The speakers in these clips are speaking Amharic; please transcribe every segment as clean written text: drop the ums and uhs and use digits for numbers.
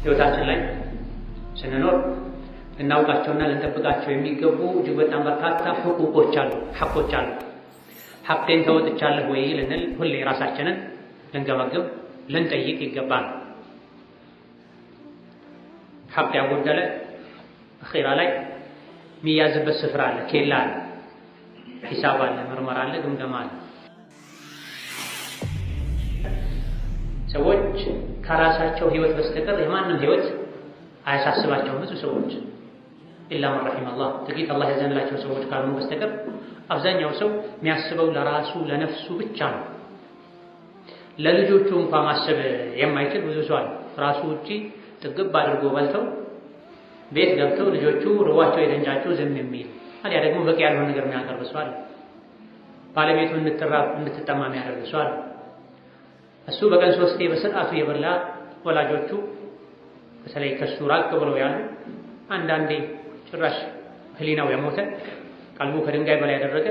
ህይወታችን ላይ ስንኖር ልናውቃቸውና ልንጠብቃቸው የሚገቡ እጅግ በጣም በርካታ ሐቆች አሉ። ሐቄን ተወጥቻለሁ ወይ ልንል ሁሌ ራሳችንን ልንገመግም ልንጠይቅ ይገባል። ሐቅ ያጎደለ አኺራ ላይ የሚያዝበት ስፍራ አለ፣ ኬላ አለ፣ ሒሳብ አለ፣ ምርመራ አለ፣ ግምገማ አለ። ሰዎች ከራሳቸው ህይወት በስተቀር የማንም ህይወት አያሳስባቸውም። ብዙ ሰዎች ኢላ መን ረሒመላህ ጥቂት አላህ ያዘንላቸው ሰዎች ካልሆኑ በስተቀር አብዛኛው ሰው የሚያስበው ለራሱ ለነፍሱ ብቻ ነው። ለልጆቹ እንኳን ማሰብ የማይችል ብዙ ሰው አለ። ራሱ ውጪ ጥግብ አድርጎ በልተው ቤት ገብተው ልጆቹ ርቧቸው የተንጫጩ ዝም የሚል አሊያ ደግሞ በቂ ያልሆነ ነገር የሚያቀርብ ሰው አለ። ባለቤቱ እንድትጠማ የሚያደርግ ሰው አለ። እሱ በቀን 3 በስርዓቱ የበላ ወላጆቹ በተለይ ከሱ ራቅ ብለው ያሉ አንዳንዴ ጭራሽ ህሊናው የሞተ ቀልቡ ከድንጋይ በላይ ያደረገ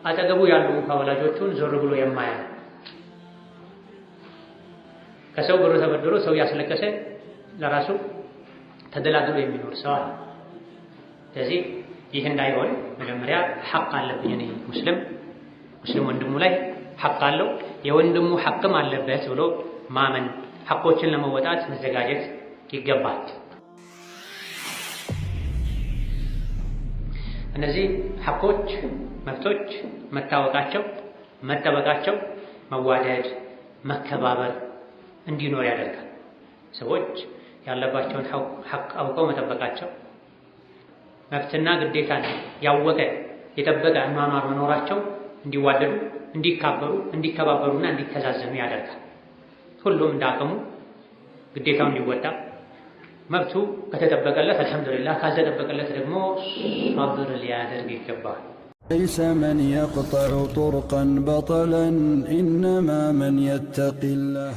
አጠገቡ ያሉ እንኳን ወላጆቹን ዞር ብሎ የማያይ ከሰው ብር ተበድሮ ሰው ያስለቀሰ ለራሱ ተደላድሎ የሚኖር ሰው አለ። ስለዚህ ይህ እንዳይሆን መጀመሪያ ሐቅ አለብኝ እኔ ሙስሊም ወንድሙ ላይ ሐቅ አለው የወንድሙ ሐቅም አለበት ብሎ ማመን ሐቆችን ለመወጣት መዘጋጀት ይገባል። እነዚህ ሐቆች መብቶች መታወቃቸው መጠበቃቸው መዋደድ መከባበር እንዲኖር ያደርጋል። ሰዎች ያለባቸውን ሐቅ አውቀው መጠበቃቸው መብትና ግዴታን ያወቀ የጠበቀ አኗኗር መኖራቸው እንዲዋደዱ እንዲካበሩ እንዲከባበሩና እንዲተዛዘኑ ያደርጋል። ሁሉም እንዳቅሙ ግዴታውን እንዲወጣ መብቱ ከተጠበቀለት አልሐምዱሊላህ ካልተጠበቀለት ደግሞ ሷብር ሊያደርግ ይገባል። ليس من يقطع طرقا بطلا إنما من يتقي الله.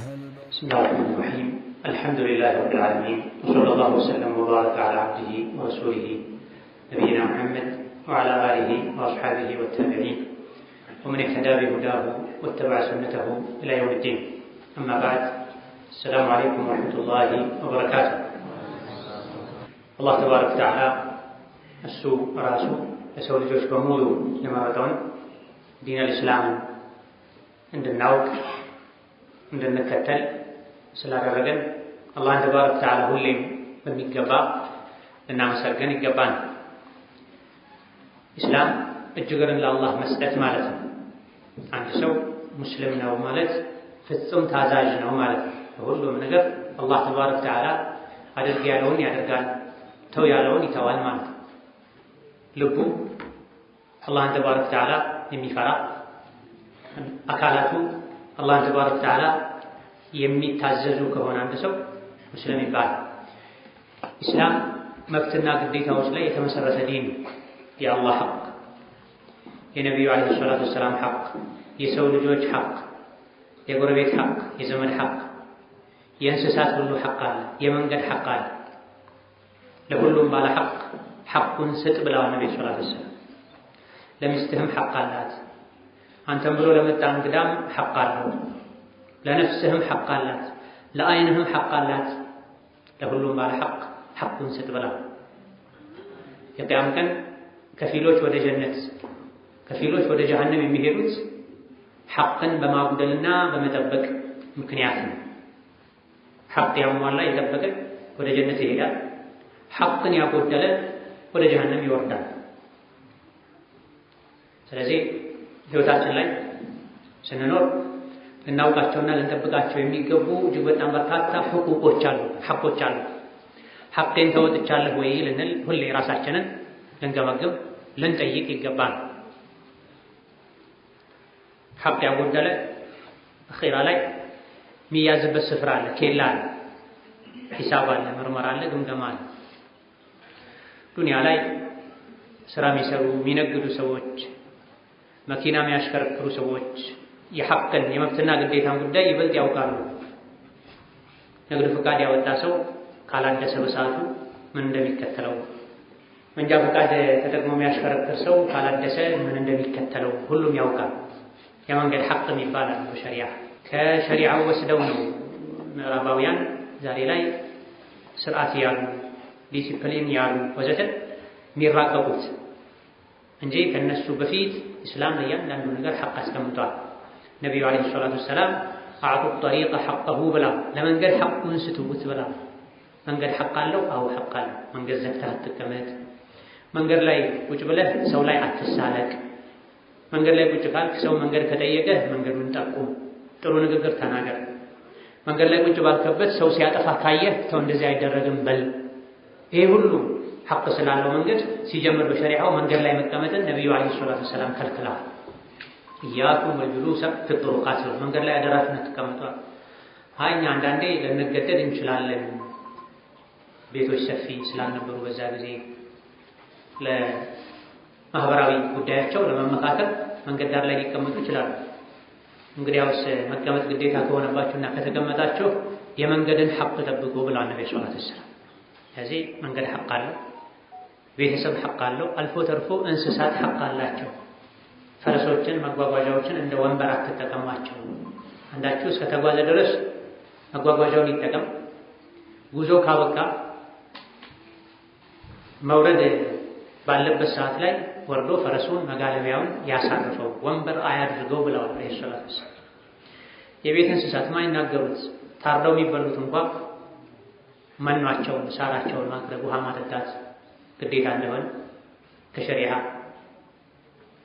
بسم الله الرحمن الرحيم الحمد لله رب العالمين وصلى الله وسلم وبارك على عبده ورسوله نبينا محمد وعلى آله وأصحابه والتابعين ومن اهتدى بهداه واتبع سنته إلى يوم الدين. أما بعد السلام عليكم ورحمة الله وبركاته. الله تبارك وتعالى السوء راسه يسوي لجوش بمولو لمرتون دين الإسلام عند النوك عند النكتل سلاك الرجل الله تبارك وتعالى هو اللي بميقبا لنا مسرقن يقبان إسلام الجغرن لله مسدت مالته عند سو مسلم نو مالت ፍጹም ታዛዥ ነው ማለት ነው። ሁሉም ነገር አላህ ተባረከ ወተዓላ አድርግ ያለውን ያደርጋል፣ ተው ያለውን ይተዋል ማለት ነው። ልቡ አላህን ተባረከ ወተዓላ የሚፈራ አካላቱ አላህን ተባረከ ወተዓላ የሚታዘዙ ከሆነ አንድ ሰው ሙስሊም ይባላል። ኢስላም መብትና ግዴታዎች ላይ የተመሰረተ ዲን ነው። የአላህ ሐቅ፣ የነቢዩ ዓለይሂ ሰላቱ ወሰላም ሐቅ፣ የሰው ልጆች ሐቅ፣ የጎረቤት ሐቅ፣ የዘመድ ሐቅ፣ የእንስሳት ሁሉ ሐቅ አለ፣ የመንገድ ሐቅ አለ። ለሁሉም ባለ ሐቅ ሐቁን ስጥ ብለዋል ነብዩ ሰለላሁ ዐለይሂ ወሰለም። ለሚስትህም ሐቅ አላት፣ አንተም ብሎ ለመጣ እንግዳም ሐቅ አለው። ለነፍስህም ሐቅ አላት፣ ለአይንህም ሐቅ አላት። ለሁሉም ባለ ሐቅ ሐቁን ስጥ ብለዋል። የቂያም ቀን ከፊሎች ወደ ጀነት ከፊሎች ወደ ጀሃነም የሚሄዱት ሐቅን በማጉደልና በመጠበቅ ምክንያት ነው። ሐቅ ያሟላ የጠበቀ ወደ ጀነት ይሄዳል። ሐቅን ያጎደለ ወደ ጀሃነም ይወርዳል። ስለዚህ ህይወታችን ላይ ስንኖር ልናውቃቸውና ልንጠብቃቸው የሚገቡ እጅግ በጣም በርካታ ሐቆች አሉ። ሐቄን ተወጥቻለሁ ወይ ልንል ሁሌ ራሳችንን ልንገመግም ልንጠይቅ ይገባል። ሐቅ ያጎደለ አኺራ ላይ የሚያዝበት ስፍራ አለ፣ ኬላ አለ፣ ሒሳብ አለ፣ ምርመራ አለ፣ ግምገማ አለ። ዱንያ ላይ ስራ የሚሰሩ የሚነግዱ ሰዎች፣ መኪና የሚያሽከረክሩ ሰዎች የሐቅን የመብትና ግዴታን ጉዳይ ይበልጥ ያውቃሉ። ንግድ ፈቃድ ያወጣ ሰው ካላደሰ በሰዓቱ ምን እንደሚከተለው፣ መንጃ ፈቃድ ተጠቅሞ የሚያሽከረክር ሰው ካላደሰ ምን እንደሚከተለው ሁሉም ያውቃል። የመንገድ ሐቅም ይባላል በሸሪዓ። ከሸሪዓው ወስደው ነው ምዕራባውያን ዛሬ ላይ ስርዓት ያሉ ዲሲፕሊን ያሉ ወዘተ የሚራቀቁት እንጂ ከነሱ በፊት እስላም ለእያንዳንዱ ነገር ሐቅ አስቀምጧል። ነቢዩ ዓለይሂ ሰላቱ ወሰላም አዕጡ ጠሪቀ ሐቀሁ ብላ ለመንገድ ሐቁን ስጡት ብላ። መንገድ ሐቅ አለው? አዎ ሐቅ አለው። መንገድ ዘግተህ አትቀመጥ። መንገድ ላይ ቁጭ ብለህ ሰው ላይ አትሳለቅ። መንገድ ላይ ቁጭ ካልክ ሰው መንገድ ከጠየቀህ መንገዱን ጠቁም፣ ጥሩ ንግግር ተናገር። መንገድ ላይ ቁጭ ባልከበት ሰው ሲያጠፋ ካየህ ተው እንደዚህ አይደረግም በል። ይሄ ሁሉ ሐቅ ስላለው መንገድ ሲጀምር በሸሪዓው መንገድ ላይ መቀመጥን ነቢዩ ዓለይሂ ሰላቱ ወሰላም ከልክለዋል። ኢያኩም ወልጁሉሰ ፊ ጡሩቃት መንገድ ላይ አደራችሁን አትቀመጡ። እኛ አንዳንዴ ልንገደድ እንችላለን። ቤቶች ሰፊ ስላልነበሩ በዛ ጊዜ ለማህበራዊ ጉዳያቸው ለመመካከል መንገድ ዳር ላይ ሊቀመጡ ይችላሉ። እንግዲያውስ መቀመጥ ግዴታ ከሆነባችሁና ከተቀመጣችሁ የመንገድን ሐቅ ጠብቁ ብለዋል ነብዩ ሰለላሁ ዐለይሂ ወሰለም። ስለዚህ መንገድ ሐቅ አለው፣ ቤተሰብ ሐቅ አለው፣ አልፎ ተርፎ እንስሳት ሐቅ አላቸው። ፈረሶችን መጓጓዣዎችን እንደ ወንበር አትጠቀሟቸው። አንዳችሁ እስከተጓዘ ድረስ መጓጓዣውን ይጠቀም። ጉዞ ካበቃ መውረድ ባለበት ሰዓት ላይ ወርዶ ፈረሱን መጋለቢያውን ያሳርፈው፣ ወንበር አያድርገው ብለዋል ነብዩ ሰለላሁ ዐለይሂ ወሰለም። የቤት እንስሳት ማይናገሩት ታርደው የሚበሉት እንኳን መኗቸውን ሳራቸውን ማቅረብ፣ ውሃ ማጠጣት ግዴታ እንደሆነ ከሸሪዓ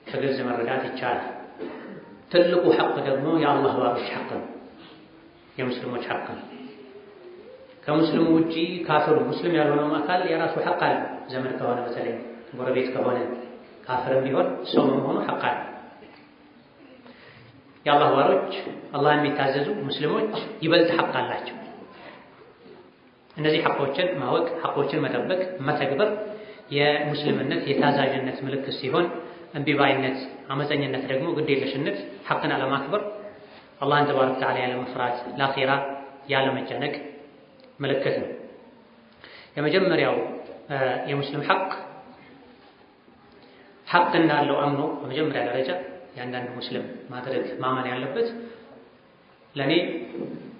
ከግልጽ መረዳት ይቻላል። ትልቁ ሐቅ ደግሞ የአላህ ባሮች ሐቅ ነው፣ የሙስሊሞች ሐቅ ነው። ከሙስሊሙ ውጪ ካፍሩ ሙስሊም ያልሆነው አካል የራሱ ሐቅ አለ። ዘመድ ከሆነ በተለይ ጎረቤት ከሆነ ካፍርም ቢሆን ሰው መሆኑ ሐቅ አለ። የአላህ ባሮች አላህን የሚታዘዙ ሙስሊሞች ይበልጥ ሐቅ አላቸው። እነዚህ ሐቆችን ማወቅ፣ ሐቆችን መጠበቅ፣ መተግበር የሙስሊምነት የታዛዥነት ምልክት ሲሆን እምቢባይነት፣ አመፀኝነት ደግሞ ግዴለሽነት፣ ሐቅን አለማክበር፣ አላህን ተባረከ ወተዓላ ያለመፍራት፣ ለአኺራ ያለመጨነቅ ምልክት ነው። የመጀመሪያው የሙስሊም ሐቅ እንዳለው አምኖ በመጀመሪያ ደረጃ የአንዳንድ ሙስሊም ማድረግ ማመን ያለበት ለኔ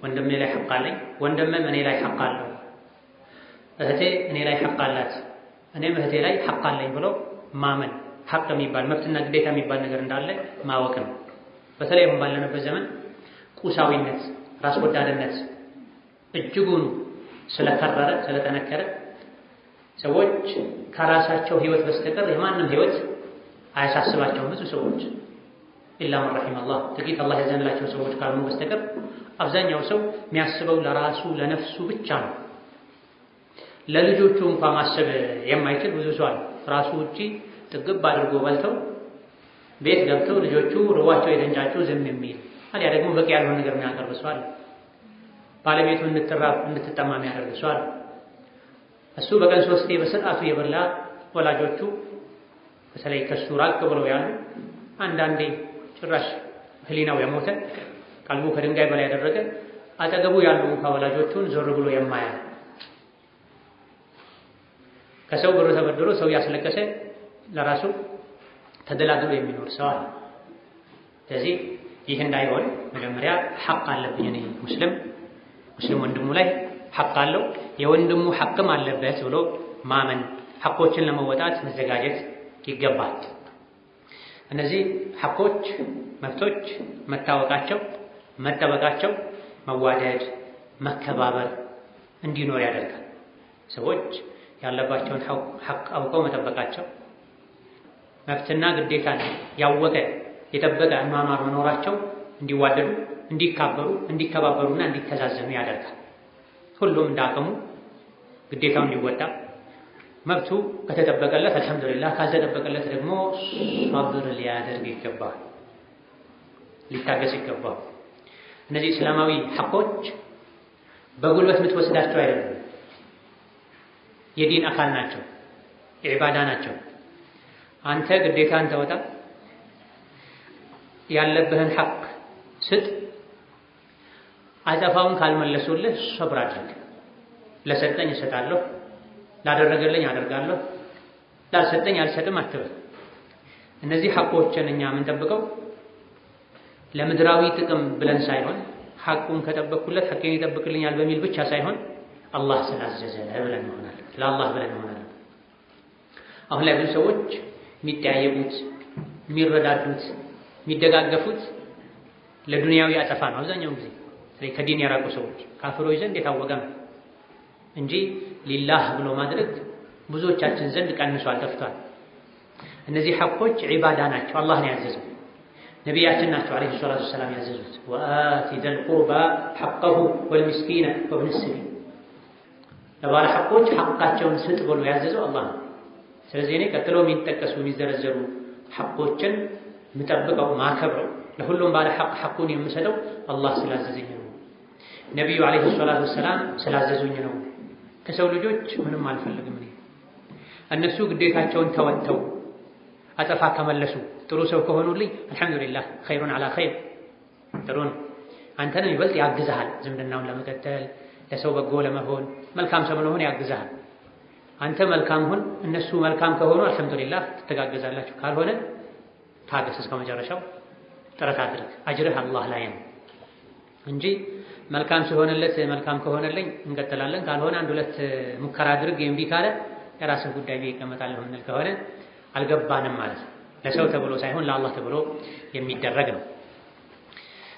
ወንድሜ ላይ ሐቅ አለኝ፣ ወንድሜም እኔ ላይ ሐቅ አለው፣ እህቴ እኔ ላይ ሐቅ አላት፣ እኔም እህቴ ላይ ሐቅ አለኝ ብሎ ማመን። ሐቅ የሚባል መብትና ግዴታ የሚባል ነገር እንዳለ ማወቅ ነው። በተለይ አሁን ባለንበት ዘመን ቁሳዊነት፣ ራስ ወዳድነት እጅጉን ስለከረረ ስለጠነከረ ሰዎች ከራሳቸው ህይወት በስተቀር የማንም ህይወት አያሳስባቸውም። ብዙ ሰዎች ኢላ መን ረሒመ አላህ ጥቂት አላህ ያዘንላቸው ሰዎች ካልሆኑ በስተቀር አብዛኛው ሰው የሚያስበው ለራሱ ለነፍሱ ብቻ ነው። ለልጆቹ እንኳን ማሰብ የማይችል ብዙ ሰው አለ። ራሱ ውጪ ጥግብ አድርጎ በልተው ቤት ገብተው ልጆቹ ርቧቸው የተንጫጩ ዝም የሚል አሊያ ደግሞ በቂ ያልሆነ ነገር የሚያቀርብ ሰው አለ። ባለቤቱ እንድትራብ እንድትጠማ የሚያደርግ ሰው አለ። እሱ በቀን 3 በስርዓቱ የበላ ወላጆቹ በተለይ ከሱ ራቅ ብለው ያሉ አንዳንዴ ጭራሽ ህሊናው የሞተ ቀልቡ ከድንጋይ በላይ ያደረገ አጠገቡ ያሉ እንኳን ወላጆቹን ዞር ብሎ የማያ ከሰው ብር ተበድሮ ሰው ያስለቀሰ ለራሱ ተደላድሎ የሚኖር ሰው አለ። ስለዚህ ይህ እንዳይሆን መጀመሪያ ሐቅ አለብኝ እኔ ሙስሊም ወንድሙ ላይ ሐቅ አለው፣ የወንድሙ ሐቅም አለበት ብሎ ማመን፣ ሐቆችን ለመወጣት መዘጋጀት ይገባል። እነዚህ ሐቆች መብቶች መታወቃቸው መጠበቃቸው መዋደድ መከባበር እንዲኖር ያደርጋል። ሰዎች ያለባቸውን ሐቅ አውቀው መጠበቃቸው መብትና ግዴታን ያወቀ የጠበቀ አኗኗር መኖራቸው እንዲዋደዱ እንዲካበሩ እንዲከባበሩና እንዲተዛዘኑ ያደርጋል። ሁሉም እንዳቅሙ ግዴታውን እንዲወጣ መብቱ ከተጠበቀለት አልሐምዱሊላህ፣ ካልተጠበቀለት ደግሞ ሷብር ሊያደርግ ይገባል፣ ሊታገስ ይገባል። እነዚህ እስላማዊ ሐቆች በጉልበት የምትወስዳቸው አይደለም፣ የዲን አካል ናቸው፣ የዒባዳ ናቸው። አንተ ግዴታን ተወጣ፣ ያለብህን ሐቅ ስጥ፣ አጠፋውን ካልመለሱልህ ሶብር አድርግ። ለሰጠኝ እሰጣለሁ፣ ላደረገልኝ አደርጋለሁ፣ ላልሰጠኝ አልሰጥም አትበል። እነዚህ ሐቆችን እኛ የምንጠብቀው ለምድራዊ ጥቅም ብለን ሳይሆን ሐቁን ከጠበቅኩለት ሐቄን ይጠብቅልኛል በሚል ብቻ ሳይሆን አላህ ስላዘዘ ብለን ይሆናል፣ ለአላህ ብለን ይሆናል። አሁን ላይ ብዙ ሰዎች የሚጠያየቁት፣ የሚረዳዱት፣ የሚደጋገፉት ለዱንያዊ አጠፋ ነው። አብዛኛውን ጊዜ ከዲን የራቁ ሰዎች ካፍሮች ዘንድ የታወቀ ነው እንጂ ሊላህ ብሎ ማድረግ ብዙዎቻችን ዘንድ ቀንሷል፣ ጠፍቷል። እነዚህ ሐቆች ዒባዳ ናቸው፣ አላህ ነው ያዘዘው። ነቢያችን ናቸው አለይሂ ሰላቱ ወሰላም ያዘዙት ወአቲ ዘል ቁርባ ሐቀሁ ወልሚስኪነ ወብነ ሰቢል። ለባለ ሐቆች ሐቃቸውን ስጥ ብሎ ያዘዘው አላህ ነው። ስለዚህ እኔ ቀጥሎ የሚጠቀሱ የሚዘረዘሩ ሐቆችን የምጠብቀው ማከብረው ለሁሉም ባለ ሐቅ ሐቁን የምሰጠው አላህ ስላዘዘኝ ነው። ነቢዩ አለይሂ ሰላቱ ወሰላም ስላዘዙኝ ነው። ከሰው ልጆች ምንም አልፈልግም። እነሱ ግዴታቸውን ተወጥተው አጠፋ ከመለሱ ጥሩ ሰው ከሆኑልኝ አልሐምዱሊላህ ኸይሩን ዐላ ኸይር፣ ጥሩ ነው። አንተንም ይበልጥ ያግዝሃል፣ ዝምድናውን ለመቀጠል ለሰው በጎ ለመሆን መልካም ሰው ለመሆን ያግዝሃል። አንተ መልካም ሁን፣ እነሱ መልካም ከሆኑ አልሐምዱሊላህ ትተጋገዛላችሁ። ካልሆነ ታገስ እስከ መጨረሻው ጥረት አድርግ፣ አጅርህ አላህ ላይ ነው እንጂ መልካም ሲሆንለት መልካም ከሆነልኝ እንቀጥላለን፣ ካልሆነ አንድ ሁለት ሙከራ አድርግ እምቢ ካለ የራስህ ጉዳይ ይቀመጣል ምንል ከሆነ አልገባንም ማለት ነው። ለሰው ተብሎ ሳይሆን ለአላህ ተብሎ የሚደረግ ነው።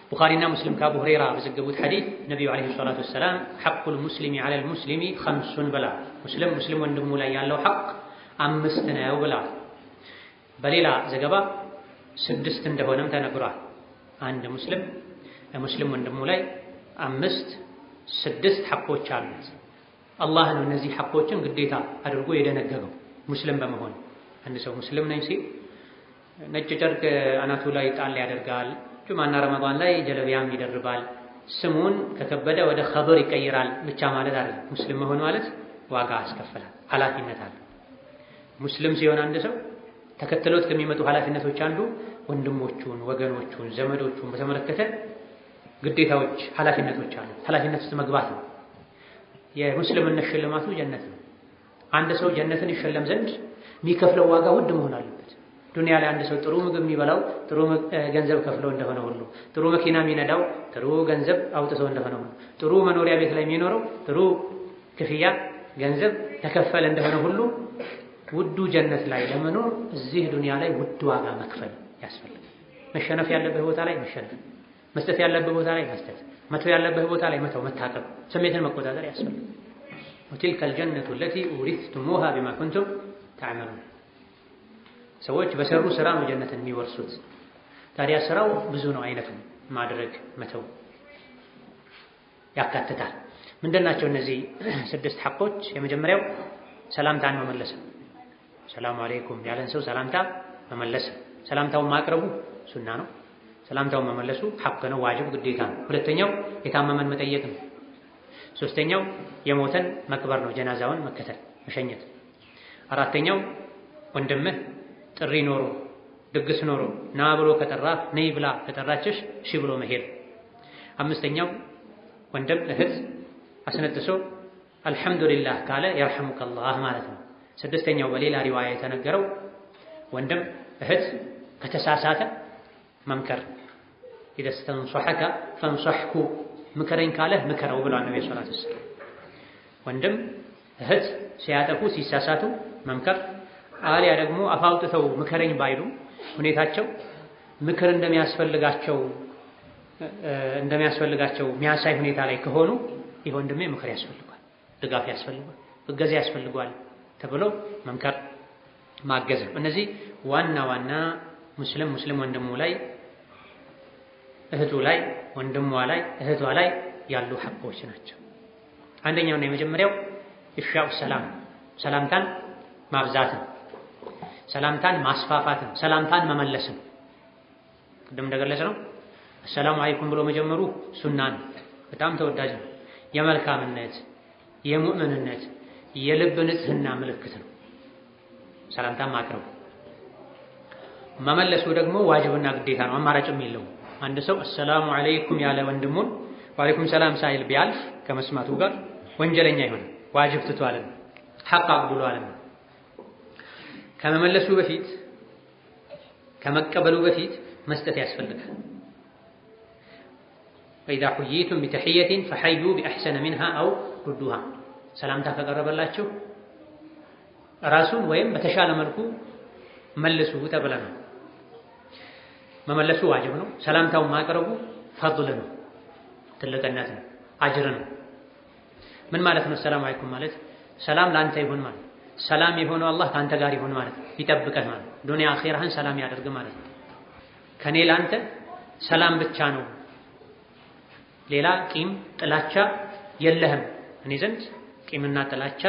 ቡኻሪና ሙስሊም ከአቡ ሁረይራ በዘገቡት ሐዲስ ነቢዩ ዓለይሂ ሰላቱ ወሰላም ሐቁል ሙስሊሚ ዐለል ሙስሊሚ ኸምሱን ብላ፣ ሙስሊም ወንድሙ ላይ ያለው ሐቅ 5 ነው ብላ። በሌላ ዘገባ 6 እንደሆነም ተነግሯል። አንድ ሙስሊም ወንድሙ ላይ 6 ሐቆች አሉት። አላህ ነው እነዚህ ሐቆችን ግዴታ አድርጎ የደነገገው ሙስሊም በመሆን። አንድ ሰው ሙስሊም ነኝ ሲል ነጭ ጨርቅ አናቱ ላይ ጣል ያደርጋል፣ ጁማና ረመዳን ላይ ጀለቢያም ይደርባል፣ ስሙን ከከበደ ወደ ኸብር ይቀይራል ብቻ ማለት አይደለም። ሙስሊም መሆን ማለት ዋጋ ያስከፍላል፣ ኃላፊነት አለ። ሙስሊም ሲሆን አንድ ሰው ተከትሎት ከሚመጡ ኃላፊነቶች አንዱ ወንድሞቹን፣ ወገኖቹን፣ ዘመዶቹን በተመለከተ ግዴታዎች፣ ኃላፊነቶች አሉ። ኃላፊነት ውስጥ መግባት ነው። የሙስሊምነት ሽልማቱ ጀነት ነው። አንድ ሰው ጀነትን ይሸለም ዘንድ የሚከፍለው ዋጋ ውድ መሆን አለበት። ዱንያ ላይ አንድ ሰው ጥሩ ምግብ የሚበላው ጥሩ ገንዘብ ከፍሎ እንደሆነ ሁሉ፣ ጥሩ መኪና የሚነዳው ጥሩ ገንዘብ አውጥቶ እንደሆነ ሁሉ፣ ጥሩ መኖሪያ ቤት ላይ የሚኖረው ጥሩ ክፍያ ገንዘብ ተከፈለ እንደሆነ ሁሉ ውዱ ጀነት ላይ ለመኖር እዚህ ዱንያ ላይ ውድ ዋጋ መክፈል ያስፈልጋል። መሸነፍ ያለበት ቦታ ላይ መሸነፍ፣ መስጠት ያለበት ቦታ ላይ መስጠት፣ መተው ያለበት ቦታ ላይ መተው፣ መታቀብ፣ ስሜትን መቆጣጠር ያስፈልጋል። ወቲልከል ጀነቱ ለቲ ኡሪስቱሙሃ ቢማ ኩንቱም ተዕመሉን። ሰዎች በሰሩ ስራ ነው ጀነትን የሚወርሱት። ታዲያ ስራው ብዙ ነው፣ አይነቱ ማድረግ መተው ያካትታል። ምንድናቸው እነዚህ 6 ሐቆች? የመጀመሪያው ሰላምታን መመለስ። ሰላም አለይኩም ያለን ሰው ሰላምታ መመለስ። ሰላምታውን ማቅረቡ ሱና ነው። ሰላምታውን መመለሱ ሐቅ ነው፣ ዋጅብ ግዴታ ነው። ሁለተኛው የታመመን መጠየቅ ነው። ሶስተኛው የሞተን መቅበር ነው፣ ጀናዛውን መከተል መሸኘት። አራተኛው ወንድምህ ጥሪ ኖሮ ድግስ ኖሮ ና ብሎ ከጠራ ነይ ብላ ከጠራችሽ እሺ ብሎ መሄድ። አምስተኛው ወንድም እህት አስነጥሶ አልሐምዱሊላህ ካለ የርሐሙከላህ ማለት ነው። ስድስተኛው በሌላ ሪዋያ የተነገረው ወንድም እህት ከተሳሳተ መምከር። ኢዘ ስተንሰሐከ ፈንሰሕሁ ምከረኝ ካለህ ምከረው ብሏል ነብዩ ሰለላሁ ዐለይሂ ወሰለም። ወንድም እህት ሲያጠፉ ሲሳሳቱ መምከር፣ አሊያ ደግሞ አፋውጥተው ምከረኝ ባይሉ ሁኔታቸው ምክር እንደሚያስፈልጋቸው የሚያሳይ ሁኔታ ላይ ከሆኑ ይህ ወንድሜ ምክር ያስፈልጓል፣ ድጋፍ ያስፈልጓል፣ እገዛ ያስፈልጓል ተብሎ መምከር ማገዝ ነው። እነዚህ ዋና ዋና ሙስሊም ወንድሙ ላይ እህቱ ላይ ወንድሟ ላይ እህቷ ላይ ያሉ ሐቆች ናቸው። አንደኛውና የመጀመሪያው ኢፍሻኡ ሰላም፣ ሰላምታን ማብዛትን፣ ሰላምታን ማስፋፋትን፣ ሰላምታን መመለስን። ቅድም እንደገለጽ ነው አሰላሙ አለይኩም ብሎ መጀመሩ ሱና ነው፣ በጣም ተወዳጅ ነው። የመልካምነት የሙእምንነት የልብ ንጽህና ምልክት ነው ሰላምታን ማቅረቡ። መመለሱ ደግሞ ዋጅብና ግዴታ ነው፣ አማራጭም የለውም። አንድ ሰው አሰላሙ አለይኩም ያለ ወንድሙን ወአለይኩም ሰላም ሳይል ቢያልፍ ከመስማቱ ጋር ወንጀለኛ ይሆናል። ዋጅብ ትቷል፣ ሐቅ አጉድሏል። ከመመለሱ በፊት ከመቀበሉ በፊት መስጠት ያስፈልጋል። وإذا حييتم بتحية فحيوا بأحسن منها أو ردوها ሰላምታ ከቀረበላችሁ ራሱን ወይም በተሻለ መልኩ መልሱ ተብለናል። መመለሱ ዋጅብ ነው። ሰላምታውን ማቅረቡ ፈድል ነው፣ ትልቅነት ነው፣ አጅር ነው። ምን ማለት ነው? ሰላም አለይኩም ማለት ሰላም ላንተ ይሁን ማለት ሰላም የሆነው አላህ ካንተ ጋር ይሁን ማለት ይጠብቀህ ማለት ዱንያ አኺራህን ሰላም ያደርግ ማለት ነው። ከኔ ላንተ ሰላም ብቻ ነው፣ ሌላ ቂም ጥላቻ የለህም። እኔ ዘንድ ቂምና ጥላቻ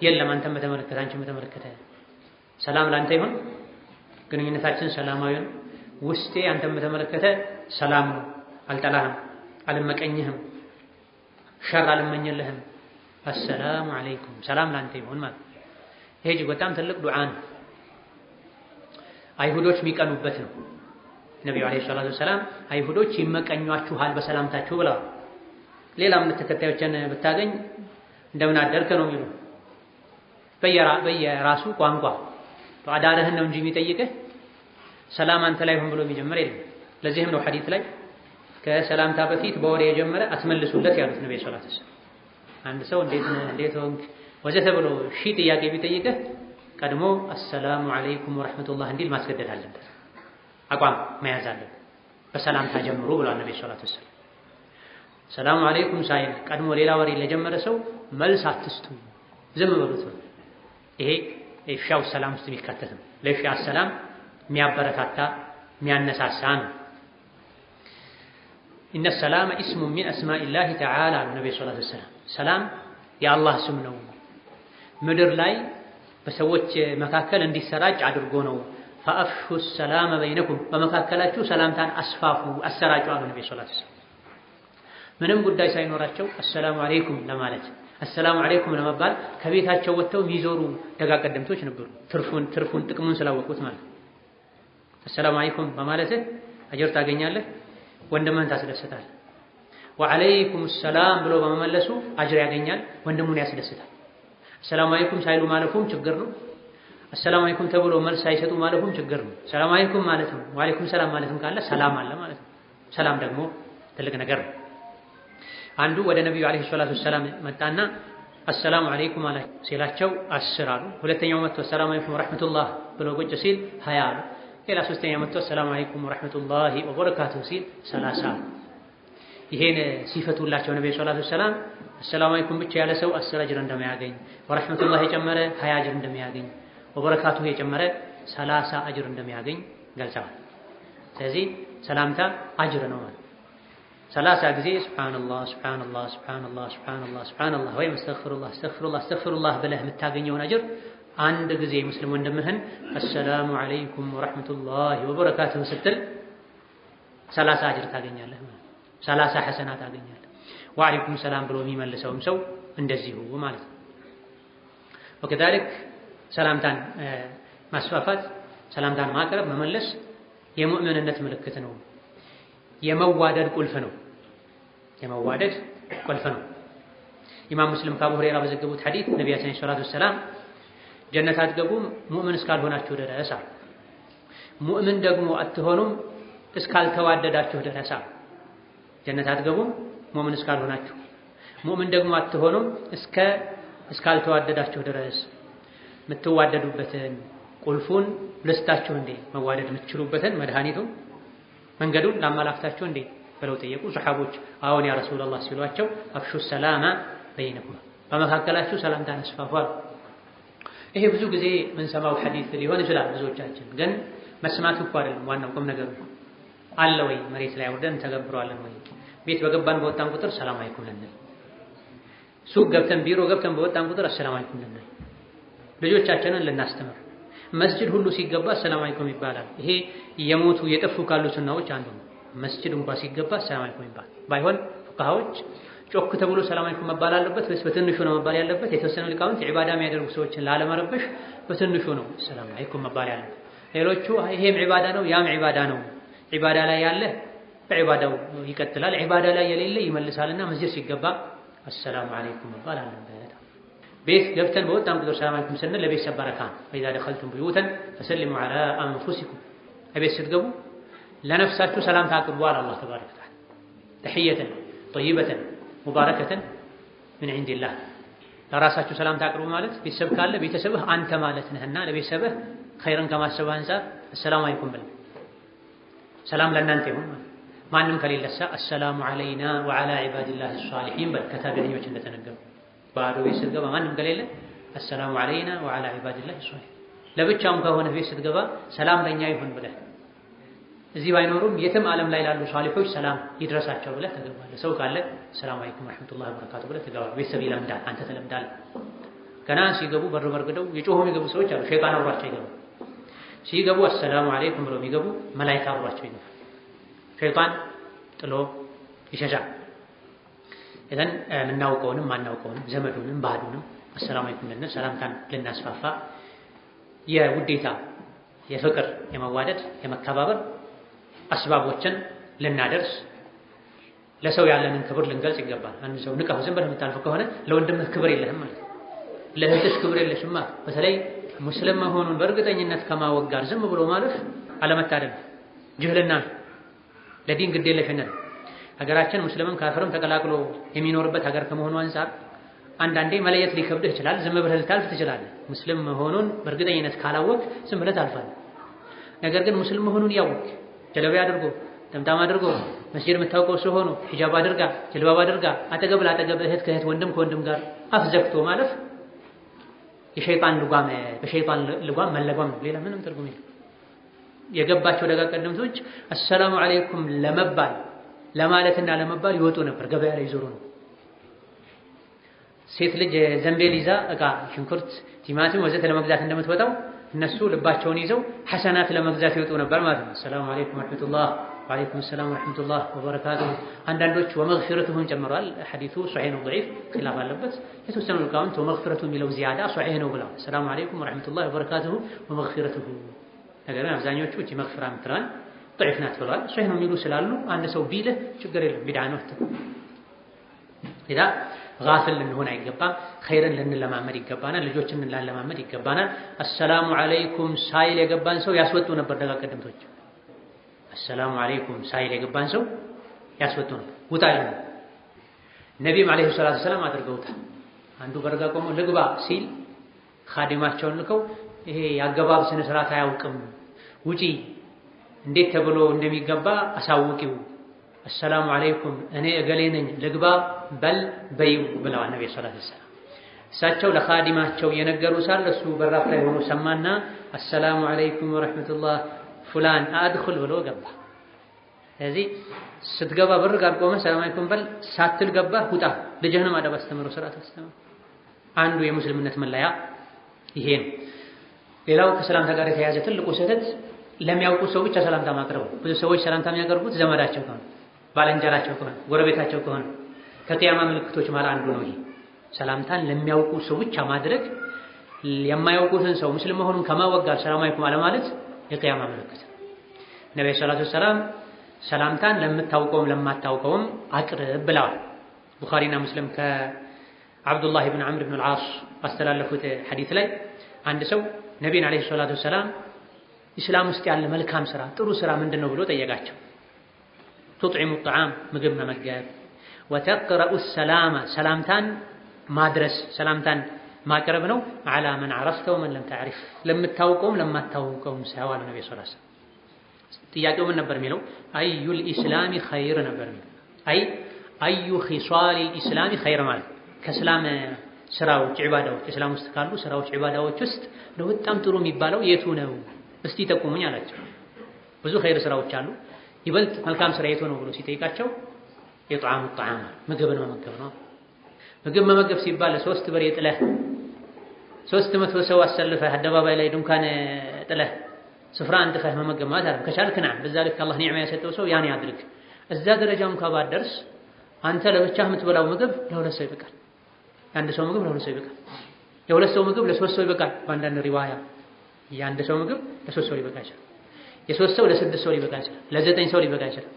የለም። አንተም በተመለከተ አንቺም በተመለከተ ሰላም ላንተ ይሁን፣ ግንኙነታችን ሰላማዊ ነው። ውስጤ አንተም በተመለከተ ሰላም ነው፣ አልጠላህም፣ አልመቀኝህም፣ ሸር አልመኝልህም። አሰላሙ አለይኩም ሰላም ላንተ ይሁን ማለት ይሄ እጅግ በጣም ትልቅ ዱዓ ነው። አይሁዶች የሚቀኑበት ነው። ነብዩ አለይሂ ሰላቱ ወሰላም አይሁዶች ይመቀኟችኋል በሰላምታችሁ ብለዋል። ሌላ እምነት ተከታዮችን ብታገኝ እንደምን አደርክ ነው የሚሉ በየራሱ ቋንቋ አዳርህን ነው እንጂ የሚጠይቅህ ሰላም አንተ ላይ ሆን ብሎ የሚጀምር የለም። ለዚህም ነው ሐዲስ ላይ ከሰላምታ በፊት በወሬ የጀመረ አትመልሱለት ያሉት ነብዩ ሰለላሁ ዐለይሂ ወሰለም። አንድ ሰው እንዴት ሆንክ ወዘተ ብሎ ጥያቄ ቢጠይቅህ ቀድሞ አሰላሙ አለይኩም ወራህመቱላህ እንዲል ማስገደድ አለበት፣ አቋም መያዝ አለበት። በሰላምታ ጀምሩ ብሏል ነብዩ ሰለላሁ ዐለይሂ ወሰለም። ሰላሙ አለይኩም ሳይል ቀድሞ ሌላ ወሬ ለጀመረ ሰው መልስ አትስጡ፣ ዝም በሉት። ይሄ ኢፍሻው ሰላም ውስጥ የሚካተት ነው። ለኢፍሻ ሰላም የሚያበረታታ የሚያነሳሳ ነው። ኢነ ሰላመ ኢስሙ ሚን አስማኢላሂ ተዓላ ነብዩ ሰለላሁ ዐለይሂ ወሰለም ሰላም የአላህ ስም ነው፣ ምድር ላይ በሰዎች መካከል እንዲሰራጭ አድርጎ ነው። ፈአፍሹ ሰላመ በይነኩም በመካከላችሁ ሰላምታን አስፋፉ አሰራጩ አሉ ነብዩ ሰለላሁ ዐለይሂ ወሰለም። ምንም ጉዳይ ሳይኖራቸው አሰላሙ አለይኩም ለማለት አሰላሙ አለይኩም ለመባል ከቤታቸው ወጥተው የሚዞሩ ደጋ ቀደምቶች ነበሩ። ትርፉን ጥቅሙን ስላወቁት ማለት አሰላሙ አለይኩም በማለትህ አጅር ታገኛለህ፣ ወንድምህን ታስደስታለህ። ወአለይኩም ሰላም ብሎ በመመለሱ አጅር ያገኛል፣ ወንድሙን ያስደስታል። አሰላሙ አለይኩም ሳይሉ ማለፉም ችግር ነው። አሰላሙ አለይኩም ተብሎ መልስ ሳይሰጡ ማለፉም ችግር ነው። ሰላም አለይኩም ማለት ነው። ወአለይኩም ሰላም ማለትም ካለ ሰላም አለ ማለት ነው። ሰላም ደግሞ ትልቅ ነገር ነው። አንዱ ወደ ነብዩ አለይሂ ሰላቱ ወሰላም መጣና አሰላሙ አለይኩም ሲላቸው 10 አሉ። ሁለተኛው መጥቶ አሰላሙ አለይኩም ወራህመቱላህ ብሎ ቁጭ ሲል 20 አሉ። ሌላ ሶስተኛው መጥቶ አሰላሙ አለይኩም ወራህመቱላሂ ወበረካቱሁ ሲል 30 አሉ። ይሄን ሲፈቱላቸው ነብዩ ሰለላሁ ዐለይሂ ወሰለም አሰላሙ አለይኩም ብቻ ያለ ሰው 10 አጅር እንደሚያገኝ፣ ወራህመቱላህ የጨመረ 20 አጅር እንደሚያገኝ፣ ወበረካቱሁ የጨመረ 30 አጅር እንደሚያገኝ ገልጸዋል። ስለዚህ ሰላምታ አጅር ነው ማለት 30 ጊዜ ሱብሃንአላህ ሱብሃንአላህ ሱብሃንአላህ ሱብሃንአላህ ሱብሃንአላህ ወይም አስተግፊሩላህ አስተግፊሩላህ አስተግፊሩላህ ብለህ የምታገኘውን አጅር አንድ ጊዜ ሙስሊም ወንድምህን አሰላሙ አለይኩም ወራህመቱላሂ ወበረካቱሁ ስትል 30 አጅር ታገኛለህ ማለት 30 ሐሰናት ታገኛለህ። ወአለይኩም ሰላም ብሎ የሚመልሰውም ሰው እንደዚሁ ማለት ነው። ወከዛልክ ሰላምታን ማስፋፋት፣ ሰላምታን ማቅረብ፣ መመለስ የሙእሚንነት ምልክት ነው። የመዋደድ ቁልፍ ነው። የመዋደድ ቁልፍ ነው። ኢማም ሙስሊም ከአቡ ሁረይራ በዘገቡት ሐዲስ ነብያችን ሰለላሁ ዐለይሂ ወሰለም ጀነት አትገቡም ሙእምን እስካልሆናችሁ ድረስ አሉ። ሙእምን ደግሞ አትሆኑም እስካልተዋደዳችሁ ድረስ አሉ። ጀነት አትገቡም ሙእምን እስካልሆናችሁ፣ ሙእምን ደግሞ አትሆኑም እስካልተዋደዳችሁ ድረስ። የምትዋደዱበትን ቁልፉን ልስታችሁ እንዴ? መዋደድ የምትችሉበትን መድኃኒቱን መንገዱን ላመላክታችሁ እንዴ ብለው ጠየቁ ሰሐቦች። አዎን ያ ረሱላህ ሲሏቸው አፍሹ ሰላማ በይነኩም በመካከላችሁ ሰላምታን አስፋፉ። ይሄ ብዙ ጊዜ የምንሰማው ሐዲስ ሊሆን ይችላል። ብዙዎቻችን ግን መስማቱ እኮ አይደለም ዋናው ቁም ነገሩ። አለ ወይ መሬት ላይ አውርደን ተገብረዋለን ወይ? ቤት በገባን በወጣን ቁጥር ሰላም አለይኩም ልንል፣ ሱቅ ገብተን ቢሮ ገብተን በወጣን ቁጥር አሰላም አለይኩም ልንል፣ ልጆቻችንን ልናስተምር መስጂድ ሁሉ ሲገባ ሰላም አለይኩም ይባላል። ይሄ የሞቱ የጠፉ ካሉ ሱናዎች አንዱ ነው። መስጂድ እንኳን ሲገባ ሰላም አለይኩም ይባላል። ባይሆን ፉቃሃዎች ጮክ ተብሎ ሰላም አለይኩም መባል አለበት ወይስ በትንሹ ነው መባል ያለበት? የተወሰኑ ሊቃውንት ዒባዳ የሚያደርጉ ሰዎችን ላለመረበሽ በትንሹ ነው ሰላም አለይኩም መባል ያለበት። ሌሎቹ ይሄም ዒባዳ ነው ያም ዒባዳ ነው፣ ዒባዳ ላይ ያለ በዒባዳው ይቀጥላል፣ ዒባዳ ላይ የሌለ ይመልሳልና መስጂድ ሲገባ አሰላሙ አለይኩም መባል አለበት። ቤት ገብተን በወጣን ቁጥር ሰላም አለይኩም ስንል ለቤተሰብ በረካ ነው። ወኢዛ ደኸልቱም ቡዩተን ፈሰሊሙ ዐላ አንፉሲኩም፣ ቤት ስትገቡ ለነፍሳችሁ ሰላምታ አቅርቡ አለ አላህ ተባረከ ወተዓላ። ተሕየተን ጠይበተን ሙባረከተን ምን ዒንዲላህ። ለራሳችሁ ሰላምታ አቅርቡ ማለት ቤተሰብ ካለ ቤተሰብህ አንተ ማለት ነህና ለቤተሰብህ ኸይርን ከማሰብ አንፃር አሰላሙ አለይኩም በል፣ ሰላም ለእናንተ ይሁን ማለት። ማንም ከሌለሳ አሰላሙ ዐለይና ወዐላ ዒባዲላሂ ሷሊሒን በል። ከታቢዒኞች እንደተነገሩ ባዶ ቤት ስትገባ ማንም ከሌለ አሰላሙ ዐለይና ወዐላ ዒባዲላሂ ሷሊሒን። ለብቻውም ከሆነ ቤት ስትገባ ሰላም ለኛ ይሁን ብለህ እዚህ ባይኖሩም የትም ዓለም ላይ ላሉ ሷሊሖች ሰላም ይድረሳቸው ብለህ ትገባለህ። ሰው ካለ ሰላም አለይኩም ወራህመቱላሂ ወበረካቱ ብለህ ትገባለህ። ቤተሰብ ይለምዳል፣ አንተ ትለምዳለህ። ገና ሲገቡ በር በርግደው የጮሁ የሚገቡ ሰዎች አሉ። ሸይጣን አብሯቸው ይገባል። ሲገቡ አሰላሙ አለይኩም ብለው የሚገቡ መላኢካ አብሯቸው ይገባል። ሸይጣን ጥሎ ይሸሻል። እዘን የምናውቀውንም ማናውቀውንም ዘመዱንም ባዱንም አሰላሙ አለይኩም ልንል ሰላምታን ልናስፋፋ የውዴታ የፍቅር የመዋደድ የመከባበር አስባቦችን ልናደርስ ለሰው ያለንን ክብር ልንገልጽ ይገባል። አንድ ሰው ንቀህ ዝም ብለህ የምታልፈው ከሆነ ለወንድምህ ክብር የለህም ማለት፣ ለእህትሽ ክብር የለሽም ማለት። በተለይ ሙስሊም መሆኑን በእርግጠኝነት ከማወቅ ጋር ዝም ብሎ ማለፍ አለመታደል፣ ጅህልና፣ ለዲን ግዴለሽነት። ሀገራችን ሙስሊምም ካፍርም ተቀላቅሎ የሚኖርበት ሀገር ከመሆኑ አንፃር አንዳንዴ መለየት ሊከብድህ ይችላል። ዝም ብለህ ልታልፍ ትችላለህ። ሙስሊም መሆኑን በእርግጠኝነት ካላወቅ ዝም ብለህ ታልፋለህ። ነገር ግን ሙስሊም መሆኑን ያወቅ ጀለቢያ አድርጎ ጠምጣም አድርጎ መስጂድ የምታውቀው ሰው ሆኖ ሂጃብ አድርጋ ጀልባብ አድርጋ አጠገብ ላጠገብ እህት ከእህት ወንድም ከወንድም ጋር አፍ ዘግቶ ማለፍ የሸይጣን ልጓም በሸይጣን ልጓም መለጓም ነው። ሌላ ምንም ትርጉም የለም። የገባቸው ደጋ ቀደምቶች አሰላሙ አለይኩም ለመባል ለማለትና ለመባል ይወጡ ነበር። ገበያ ላይ ይዞሩ ነው። ሴት ልጅ ዘንቤል ይዛ እቃ ሽንኩርት፣ ቲማቲም ወዘተ ለመግዛት እንደምትወጣው እነሱ ልባቸውን ይዘው ሐሰናት ለመግዛት ይወጡ ነበር ማለት ነው። ሰላም አለይኩም ወራህመቱላህ ወአለይኩም ሰላም ወራህመቱላህ ወበረካቱሁ። አንዳንዶች ወመግፊረቱሁን ጨምረዋል። ሐዲሱ ሷሂህ ነው ضعيف ኺላፍ አለበት። የተወሰኑ ልቃውንት ወመግፊረቱ የሚለው ዚያዳ ሷሂህ ነው ብለዋል። ሰላም አለይኩም ወራህመቱላህ ወበረካቱሁ ወመግፊረቱሁ። ነገር ግን አብዛኞቹ እቺ መግፊራ ምትራን ضعيف ናት ብለዋል። ሷሂህ ነው የሚሉ ስላሉ አንድ ሰው ቢልህ ችግር የለም፣ ቢድዓ ነው አትበል። ኢዳ ጋፍል ልንሆን አይገባም። ኸይርን ልንለማመድ ይገባናል። ልጆችን ልንለማመድ ይገባናል። አሰላሙ አለይኩም ሳይል የገባን ሰው ያስወጡ ነበር ደጋ ቀደምቶች። አሰላሙ አለይኩም ሳይል የገባን ሰው ያስወጡ ነበር። ውጣ ይላል። ነቢይም አለይሂ ሰላቱ ሰላም አድርገውታል። አንዱ በርጋ ቆሞ ልግባ ሲል ኻዲማቸውን ልከው ይሄ የአገባብ ስነ ስርዓት አያውቅም፣ ውጪ እንዴት ተብሎ እንደሚገባ አሳውቂው፣ አሰላሙ አለይኩም እኔ እገሌ ነኝ ልግባ በል በይው ብለዋል ነብዩ ሰለላሁ ዐለይሂ ወሰለም። እሳቸው ለኻዲማቸው የነገሩ ሳለ እሱ በራፍ ላይ ሆኖ ሰማና አሰላሙ አለይኩም ወራህመቱላህ ፉላን አድኹል ብሎ ገባ። ስለዚህ ስትገባ በር ጋር ቆመህ ሰላም አለይኩም በል፣ ሳትል ገባህ ውጣ። ልጅህንም አደብ አስተምረው፣ ስርዓት አስተምረው። አንዱ የሙስሊምነት መለያ ይሄ ነው። ሌላው ከሰላምታ ጋር የተያያዘ ትልቁ ስህተት ለሚያውቁ ሰው ብቻ ሰላምታ ማቅረብ። ብዙ ሰዎች ሰላምታ የሚያቀርቡት ዘመዳቸው ከሆነ ባልንጀራቸው ከሆነ ጎረቤታቸው ከሆነ ከቂያማ ምልክቶች ማለት አንዱ ነው። ይሄ ሰላምታን ለሚያውቁ ሰው ብቻ ማድረግ የማያውቁትን ሰው ሙስሊም መሆኑን ከማወቅ ጋር ሰላም አለይኩም አለማለት የቂያማ ምልክት። ነብዩ ሰለላሁ ዐለይሂ ወሰለም ሰላምታን ለምታውቀውም ለማታውቀውም አቅርብ ብለዋል። ቡኻሪና ሙስሊም ከአብዱላህ ኢብኑ ዐምር ኢብኑ አልዓስ ባስተላለፉት ሐዲስ ላይ አንድ ሰው ነብዩን ዐለይሂ ሰላቱ ወሰላም ኢስላም ውስጥ ያለ መልካም ስራ ጥሩ ስራ ምንድነው ብሎ ጠየቃቸው። ቱጥዒሙ ጣዓም ምግብ መመገብ፣ ወተቅረኡ ሰላማ ሰላምታን ማድረስ ሰላምታን ማቅረብ ነው። ዐላ መን ዐረፍተ ወመን ለም ተዕሪፍ ለምታውቀውም ለማታውቀውም ሰው አለ ነብዩ ሰለላሁ ዐለይሂ ወሰለም። ጥያቄው ምን ነበር የሚለው? አዩል ኢስላሚ ኸይር ነበር የሚለው። አዩ ኺሷሊ ኢስላሚ ኸይር ማለት ከእስላም ስራዎች ዒባዳዎች እስላም ውስጥ ካሉ ስራዎች ዒባዳዎች ውስጥ በጣም ጥሩ የሚባለው የቱ ነው እስቲ ጠቁሙኝ አላቸው። ብዙ ኸይር ስራዎች አሉ፣ ይበልጥ መልካም ስራ የቱ ነው ብሎ ሲጠይቃቸው የጣዓሙ ጣዓም ምግብን መመገብ ነው። ምግብ መመገብ ሲባል 3 ብር ጥለህ 300 ሰው አሰልፈህ አደባባይ ላይ ድንኳን ጥለህ ስፍራ አንጥፈህ መመገብ ማለት አይደለም። ከቻልክና በዛ ልክ አላህ ኒዕማ የሰጠው ሰው ያን ያድርግ። እዛ ደረጃ እንኳን ባትደርስ አንተ ለብቻህ የምትበላው ምግብ ለሁለት ሰው ይበቃል። የአንድ ሰው ምግብ ለሁለት ሰው ይበቃል። የሁለት ሰው ምግብ ለሶስት ሰው ይበቃል። በአንዳንድ ሪዋያ የአንድ ሰው ምግብ ለሶስት ሰው ሊበቃ ይችላል። የሶስት ሰው ለስድስት ሰው ሊበቃ ይችላል። ለዘጠኝ ሰው ሊበቃ ይችላል።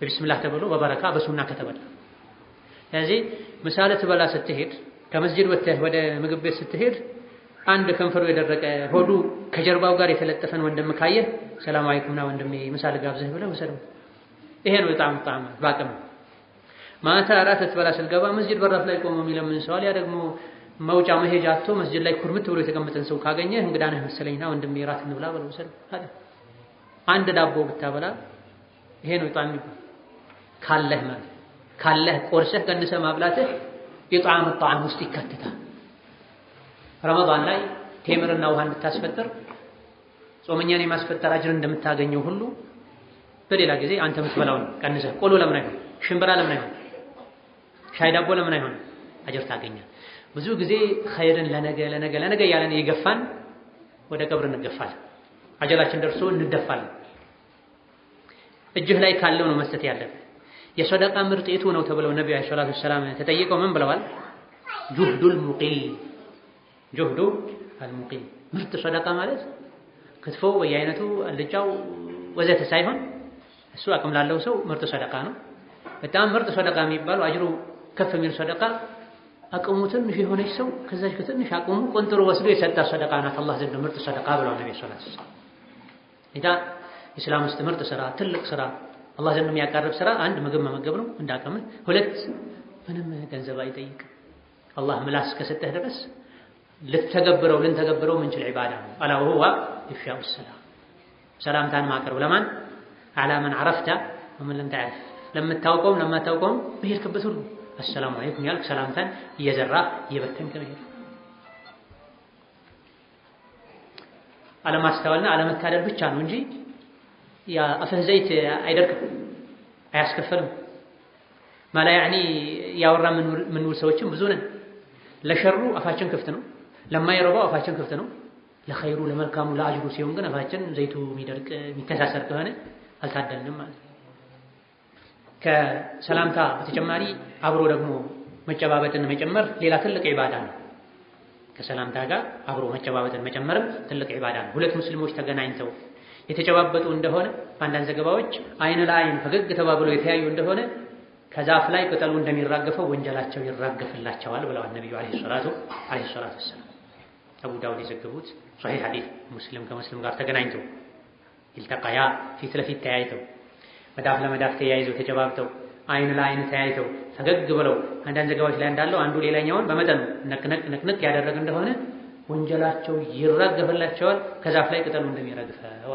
በቢስሚላህ ተብሎ በበረካ በሱና ከተበላ። ስለዚህ ምሳሌ ትበላ ስትሄድ ከመስጂድ ወጥተህ ወደ ምግብ ቤት ስትሄድ አንድ ከንፈሩ የደረቀ ሆዱ ከጀርባው ጋር የተለጠፈን ወንድም ካየህ ሰላም አለይኩምና ወንድሜ ምሳሌ ጋብዘህ ብለህ ወሰደው። ይሄ ነው ጣዕም ባቅም ማታ እራት ልትበላ ስትገባ መስጂድ በራፍ ላይ ቆሞ የሚለምን ሰው ያ ደግሞ መውጫ መሄጃ አጥቶ መስጂድ ላይ ኩርምት ብሎ የተቀመጠን ሰው ካገኘህ እንግዳ ነህ መሰለኝና ወንድሜ እራት እንብላ በለው ሰል አንድ ዳቦ ብታበላ ይሄ ነው ጣዕም ይባል ካለህ ማለት ካለህ ቆርሰህ ቀንሰህ ማብላትህ የጣዕም ጣዕም ውስጥ ይካተታል። ረመዳን ላይ ቴምርና ውሃ እንድታስፈጥር ጾመኛን የማስፈጠር አጅር እንደምታገኘው ሁሉ በሌላ ጊዜ አንተ የምትበላውን ቀንሰህ ቆሎ ለምን አይሆን? ሽምብራ ለምን አይሆን? ሻይ ዳቦ ለምን አይሆን? አጅር ታገኛለህ። ብዙ ጊዜ ኸይርን ለነገ ያለን የገፋን ወደ ቀብር እንገፋለን። አጀላችን ደርሶ እንደፋለን። እጅህ ላይ ካለው ነው መስጠት ያለብህ። የሰደቃ ምርጥ የቱ ነው ተብለው ነብዩ አለይሂ ሰላቱ ሰላም ተጠይቀው ምን ብለዋል? ጁህዱል ሙቂል ጁህዱ አልሙቂል ምርጥ ሰደቃ ማለት ክትፎ በየአይነቱ አልጫው ወዘተ ሳይሆን እሱ አቅም ላለው ሰው ምርጥ ሰደቃ ነው። በጣም ምርጥ ሰደቃ የሚባለው አጅሩ ከፍ የሚል ሰደቃ አቅሙ ትንሽ የሆነች ሰው ከዛች ከትንሽ አቅሙ ቆንጥሮ ወስዶ የሰጣ ሰደቃ ናት አላህ ዘንድ ምርጥ ሰደቃ ብለዋል ነብዩ ሰለላሁ ዐለይሂ ወሰለም። ኢስላም ውስጥ ምርጥ ስራ ትልቅ ስራ አላህ ዘንድ የሚያቀርብ ስራ አንድ ምግብ መመገብ ነው እንዳቀምህ፣ ሁለት ምንም ገንዘብ አይጠይቅም። አላህ ምላስ ከሰጠህ ድረስ ልንተገብረው ምንችል ዒባዳ ነው። አላ ወሁዋ ኢፍሻኡ ሰላም ሰላምታን ማቅረብ ለማን አላ መን ዐረፍተ ወመን ለም ተዕሪፍ ለምታውቀውም ለማታውቀውም በሄድክበት ሁሉ አሰላሙ አለይኩም ያልክ ሰላምታን እየዘራህ እየበተንክ መሄድ። አለማስተዋልና አለመታደል ብቻ ነው እንጂ ያ አፍህ ዘይት አይደርቅም፣ አያስከፈልም። ማላ ያኒ ያወራ ምንውል ሰዎችም ብዙ ነን። ለሸሩ አፋችን ክፍት ነው፣ ለማይረባው አፋችን ክፍት ነው። ለኸይሩ ለመልካሙ ለአጅሩ ሲሆን ግን አፋችን ዘይቱ የሚደርቅ የሚከሳሰር ከሆነ አልታደልንም ማለት ነው። ከሰላምታ በተጨማሪ አብሮ ደግሞ መጨባበጥን መጨመር ሌላ ትልቅ ዒባዳ ነው። ከሰላምታ ጋር አብሮ መጨባበጥን መጨመርም ትልቅ ዒባዳ ነው። ሁለት ሙስሊሞች ተገናኝተው የተጨባበጡ እንደሆነ በአንዳንድ ዘገባዎች አይን ለአይን ፈገግ ተባብለው የተያዩ እንደሆነ ከዛፍ ላይ ቅጠሉ እንደሚራገፈው ወንጀላቸው ይራገፍላቸዋል ብለዋል ነብዩ አለይሂ ሰላቱ ወሰላም። አቡ ዳውድ የዘገቡት ሶሒህ ሐዲስ ሙስሊም ከሙስሊም ጋር ተገናኝተው ይልተቃያ ፊት ለፊት ተያይተው መዳፍ ለመዳፍ ተያይዘው ተጨባብጠው አይን ለአይን ተያይተው ፈገግ ብለው አንዳንድ ዘገባዎች ላይ እንዳለው አንዱ ሌላኛውን በመጠኑ ነቅነቅ ያደረገ እንደሆነ ወንጀላቸው ይራገፍላቸዋል ከዛፍ ላይ ቅጠሉ እንደሚረግፈው።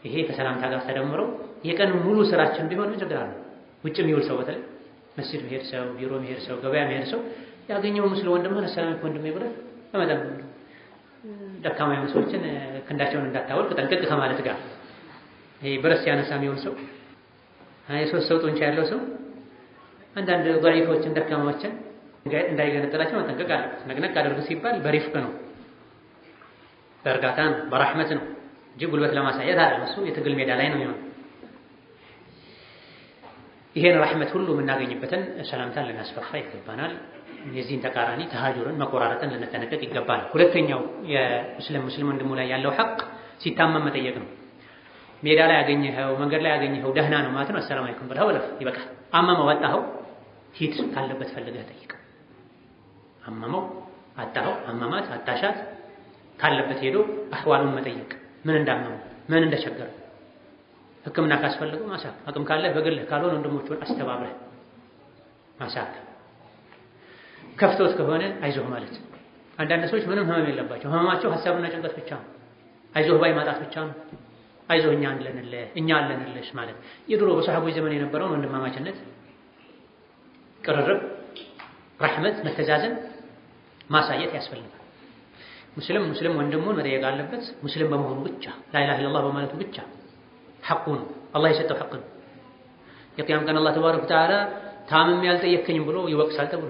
ይሄ ከሰላምታ ጋር ተደምሮ የቀን ሙሉ ስራችን ቢሆን ምን ችግር አለው? ውጭ የሚውል ሰው በተለይ መስጂድ መሄድ ሰው፣ ቢሮ መሄድ ሰው፣ ገበያ መሄድ ሰው ያገኘው ሙስሊም ወንድምህን ሰላም አለይኩም ወንድሜ ብለህ በመጠኑ ደካማ የሆኑ ሰዎችን ክንዳቸውን እንዳታወልቅ ጠንቀቅ ከማለት ጋር ይሄ ብረስ ያነሳ የሚሆን ሰው የሶስት ሰው ጡንቻ ያለው ሰው አንዳንድ ضعيفዎችን ደካማዎችን እንዳይገነጠላቸው መጠንቀቅ አለበት። ነቅነቅ አድርጉ ሲባል በሪፍቅ ነው፣ በእርጋታ ነው፣ በራህመት ነው እንጂ ጉልበት ለማሳየት አይደለም። እሱ የትግል ሜዳ ላይ ነው የሚሆነው። ይሄን ረህመት ሁሉ የምናገኝበትን ሰላምታን ልናስፋፋ ይገባናል። የዚህን ተቃራኒ ተሃጁርን መቆራረጥን ልንጠነቀቅ ይገባል። ሁለተኛው የሙስሊም ወንድሙ ላይ ያለው ሐቅ ሲታመም መጠየቅ ነው። ሜዳ ላይ ያገኘኸው መንገድ ላይ ያገኘኸው ደህና ነው ማለት ነው አሰላሙ አለይኩም ብለህ ወለፍ ይበቃል። አመመው አጣኸው ሂድ ካለበት ፈልገህ ጠይቅ። አመመው አጣኸው አመማት አጣሻት ካለበት ሄዶ አህዋሉን መጠየቅ፣ ምን እንዳመመው ምን እንደቸገረው ሕክምና ካስፈልገው ማሳክ፣ አቅም ካለህ በግልህ ካልሆነ ወንድሞቹን አስተባብረህ ማሳክ። ከፍቶት ከሆነ አይዞህ ማለት። አንዳንድ ሰዎች ምንም ህመም የለባቸው፣ ህመማቸው ሐሳብና ጭንቀት ብቻ ነው። አይዞህ ባይ ማጣት ብቻ ነው። አይዞህ እኛ አለንልሽ ማለት የድሮ በሰሃቦች ዘመን የነበረውን ወንድማማችነት፣ ቅርርብ፣ ረህመት፣ መተዛዘን ማሳየት ያስፈልጋል። ሙስሊም ወንድሙን መጠየቅ አለበት። ሙስሊም በመሆኑ ብቻ ላኢላሃ ኢለላህ በማለቱ ብቻ ሐቁ ነው፣ አላህ የሰጠው ሐቅ ነው። የቂያም ቀን አላህ ተባረከ ወተዓላ ታምሜ አልጠየከኝም ብሎ ይወቅሳል ተብሎ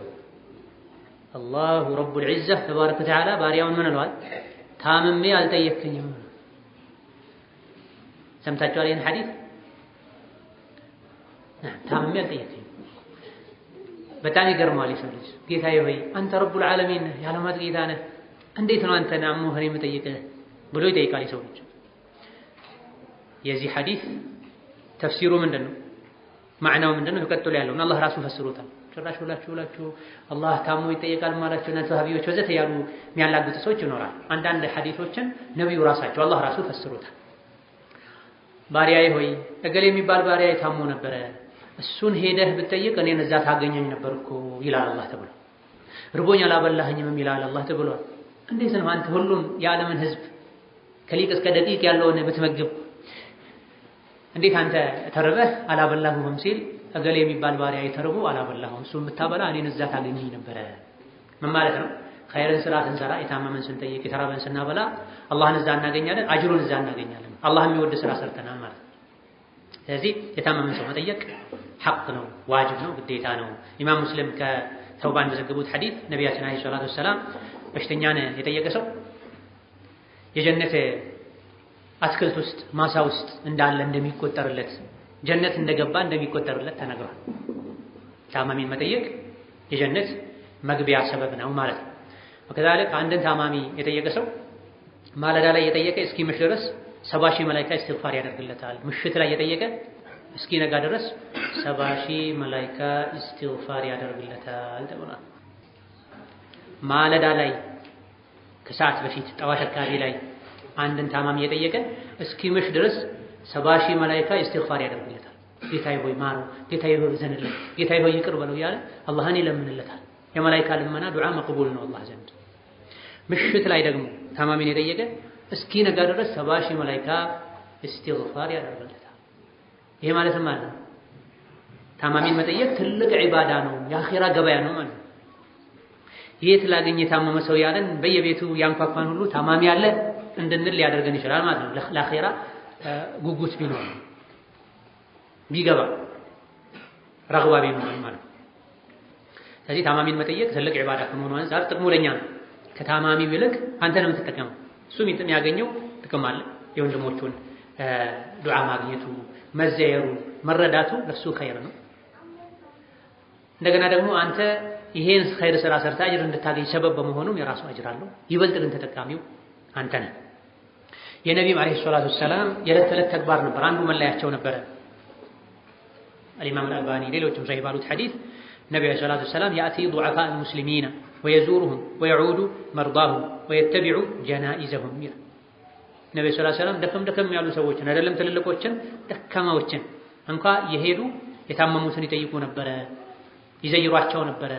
አላሁ ረቡል ዒዛ ተባረከ ወተዓላ ባሪያውን ምን ይለዋል? ታምሜ አልጠየከኝም። ሰምታችኋል ይህን ሐዲስ? ታምሜ አልጠየከኝም። በጣም ይገርመዋል የሰው ልጅ። ጌታዬ ሆይ አንተ ረቡል ዓለሚን ነህ፣ የዓለማት ጌታ ነህ፣ እንዴት ነው አንተን አሞህን የምጠይቅህ ብሎ ይጠይቃል የሰው ልጅ። የዚህ ሐዲስ ተፍሲሩ ምንድን ነው? ማዕናው ምንድን ነው? ይቀጥሉ ያለውን አላህ ራሱ ፈስሮታል። ጭራሽ ሁላችሁ አላህ ታሞ ይጠየቃል ማላችሁ እናንተ ወሃቢዎች ወዘተ ያሉ የሚያላግጡ ሰዎች ይኖራል። አንዳንድ ሐዲሶችን ነብዩ ራሳቸው አላህ ራሱ ፈስሮታል። ባሪያዬ ሆይ እገሌ የሚባል ባሪያዬ ታሞ ነበረ፣ እሱን ሄደህ ብትጠይቅ እኔን እዛ ታገኘኝ ነበርኩ ይላል አላህ ተብሎ። ርቦኝ አላበላኸኝም ይላል አላህ ተብሏል። እንዴት ነው አንተ ሁሉም የዓለምን ህዝብ ከሊቅ እስከ ደቂቅ ያለውን ብትመግብ እንዴት አንተ ተርበህ አላበላሁም ሲል እገሌ የሚባል ባሪያ የተርቦ አላበላሁም እሱን ብታበላ እኔን እዛ ታገኘኝ ነበረ? ምን ማለት ነው? ኸይርን ስራ ስንሰራ የታመመን ስንጠይቅ የተራበን ስናበላ አላህን እዛ እናገኛለን፣ አጅሩን እዛ እናገኛለን። አላህ የሚወድ ስራ ሰርተናል ማለት ነው። ስለዚህ የታመመን ሰው መጠየቅ ሐቅ ነው፣ ዋጅብ ነው፣ ግዴታ ነው። ኢማም ሙስሊም ከተውባን በዘገቡት ሐዲስ ነቢያችን አለይሂ ሰላቱ ወሰላም በሽተኛን የጠየቀ ሰው የጀነት አትክልት ውስጥ ማሳ ውስጥ እንዳለ እንደሚቆጠርለት ጀነት እንደገባ እንደሚቆጠርለት ተነግሯል። ታማሚን መጠየቅ የጀነት መግቢያ ሰበብ ነው ማለት ነው። ወከዛልክ አንድን ታማሚ የጠየቀ ሰው ማለዳ ላይ የጠየቀ እስኪመሽ ድረስ 70,000 መላእክት ኢስቲግፋር ያደርግለታል። ምሽት ላይ የጠየቀ እስኪነጋ ድረስ 70,000 መላእክት ኢስቲግፋር ያደርግለታል ተብሏል። ማለዳ ላይ ከሰዓት በፊት ጠዋት አካባቢ ላይ አንድን ታማሚ የጠየቀ እስኪመሽ ድረስ 70,000 መላእክት ኢስቲግፋር ያደርግለታል። ጌታዬ ሆይ ማረው፣ ጌታዬ ሆይ ዘንለት፣ ጌታዬ ሆይ ይቅር በለው እያለ አላህን ይለምንለታል። የመላእክት ልመና ዱዓ መቅቡል ነው አላህ ዘንድ። ምሽት ላይ ደግሞ ታማሚን የጠየቀ እስኪነጋ ድረስ 70,000 መላእክት ኢስቲግፋር ያደርግለታል። ይሄ ማለትም ማለት ነው ታማሚን መጠየቅ ትልቅ ዒባዳ ነው፣ የአኺራ ገበያ ነው ማለት ነው። የት ላገኝ የታመመ ሰው ያለን በየቤቱ ያንኳኳን ሁሉ ታማሚ አለ እንድንል ሊያደርገን ይችላል ማለት ነው። ለአኺራ ጉጉት ቢኖር ቢገባ ረግባ ቢኖር ማለት ነው። ስለዚህ ታማሚን መጠየቅ ትልቅ ዒባዳ ከመሆኑ አንፃር ጥቅሙ ለኛ ነው። ከታማሚው ይልቅ አንተ ነው የምትጠቀመው። እሱም የሚያገኘው ጥቅም አለ። የወንድሞቹን ዱዓ ማግኘቱ፣ መዘየሩ፣ መረዳቱ ለሱ ኸይር ነው። እንደገና ደግሞ አንተ ይሄን ኸይር ስራ ሰርታ አጅር እንድታገኝ ሰበብ በመሆኑም የራሱ አጅር አለው። ይበልጥ ግን ተጠቃሚው አንተ ነህ። የነቢዩ አለይሂ ሰላቱ ወሰላም የዕለት ተዕለት ተግባር ነበር፣ አንዱ መለያቸው ነበረ። አልኢማም አልአልባኒ ሌሎችም ሰሂህ ባሉት ሐዲስ ነቢዩ አለይሂ ሰላቱ ወሰላም ያእቲ ዱዓፋ አልሙስሊሚና ወየዙሩሁም ወየዑዱ መርዳሁም ወየተቢዑ ጀናኢዘሁም ይላል። ነቢዩ ሰለላሁ ዐለይሂ ወሰለም ደከም ያሉ ሰዎችን አይደለም ትልልቆችን ደካማዎችን እንኳ የሄዱ የታመሙትን ይጠይቁ ነበረ፣ ይዘይሯቸው ነበረ።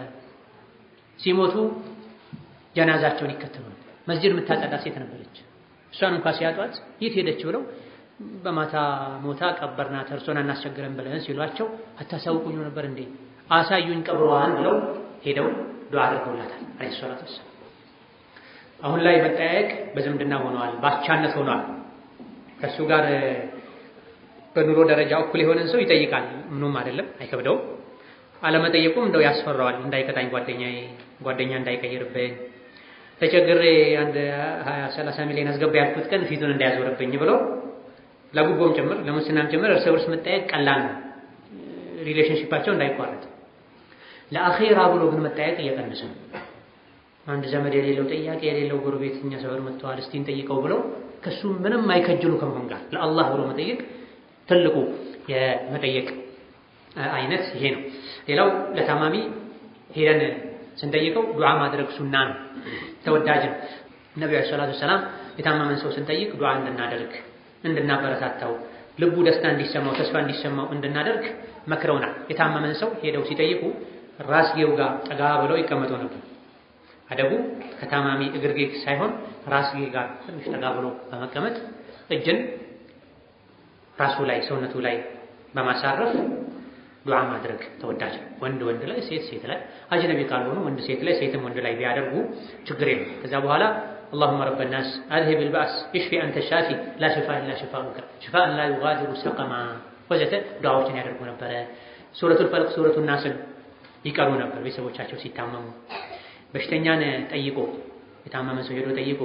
ሲሞቱ ጀናዛቸውን ይከተሉ። መስጂድ የምታጸዳ ሴት ነበረች። እሷን እንኳ ሲያጧት የት ሄደች ብለው በማታ ሞታ ቀበርናት እርሶን አናስቸግረን ብለን ሲሏቸው አታሳውቁኝ ነበር እንዴ? አሳዩኝ ቀብሯን ብለው ሄደው ዱዓ አድርገውላታል አለይሂ ሰላቱ ወሰላም። አሁን ላይ መጠያየቅ በዝምድና ሆኗል፣ ባቻነት ሆኗል። ከሱ ጋር በኑሮ ደረጃ እኩል የሆነን ሰው ይጠይቃል፣ ምኑም አይደለም፣ አይከብደውም። አለመጠየቁም እንደው ያስፈራዋል። እንዳይቀጣኝ ጓደኛ እንዳይቀይርብኝ፣ ተቸግሬ አንድ 20-30 ሚሊዮን አስገባ ያልኩት ቀን ፊቱን እንዳያዞርብኝ ብሎ ለጉቦም ጭምር ለሙስናም ጭምር እርስ በርስ መጠያየቅ ቀላል ነው፣ ሪሌሽንሺፓቸው እንዳይቋረጥ። ለአኺራ ብሎ ግን መጠያየቅ እየቀነሰ ነው። አንድ ዘመድ የሌለው ጥያቄ የሌለው ጎረቤት እኛ ሰፈር መጥተዋል እስቲ እንጠይቀው ብለው ከሱ ምንም አይከጅሉ ከመሆን ጋር ለአላህ ብሎ መጠየቅ ትልቁ የመጠየቅ አይነት ይሄ ነው። ሌላው ለታማሚ ሄደን ስንጠይቀው ዱዓ ማድረግ ሱና ነው፣ ተወዳጅ ነው። ነብዩ ሰለላሁ ዐለይሂ ወሰለም የታመመን ሰው ስንጠይቅ ዱዓ እንድናደርግ እንድናበረታታው፣ ልቡ ደስታ እንዲሰማው ተስፋ እንዲሰማው እንድናደርግ መክረውናል። የታመመን ሰው ሄደው ሲጠይቁ ራስጌው ጋር ጠጋ ብለው ይቀመጡ ነበር። አደቡ ከታማሚ እግርጌ ሳይሆን ራስጌ ጋር ትንሽ ጠጋ ብሎ በመቀመጥ እጅን ራሱ ላይ ሰውነቱ ላይ በማሳረፍ ዱዓ ማድረግ ተወዳጅ። ወንድ ላይ ሴት ላይ አጅነቢ ካልሆኑ ወንድ ሴት ላይ ሴትም ወንድ ላይ ቢያደርጉ ችግር የለም። ከዛ በኋላ اللهم رب الناس اذهب البأس اشفي انت الشافي لا شفاء الا شفاؤك شفاء لا يغادر سقما ወዘተ ዱዓዎችን ያደርጉ ነበር። ሱረቱል ፈልቅ ሱረቱን ናስን ይቀሩ ነበር ቤተሰቦቻቸው ሲታመሙ። በሽተኛን ጠይቆ የታመመ ሰው ሄዶ ጠይቆ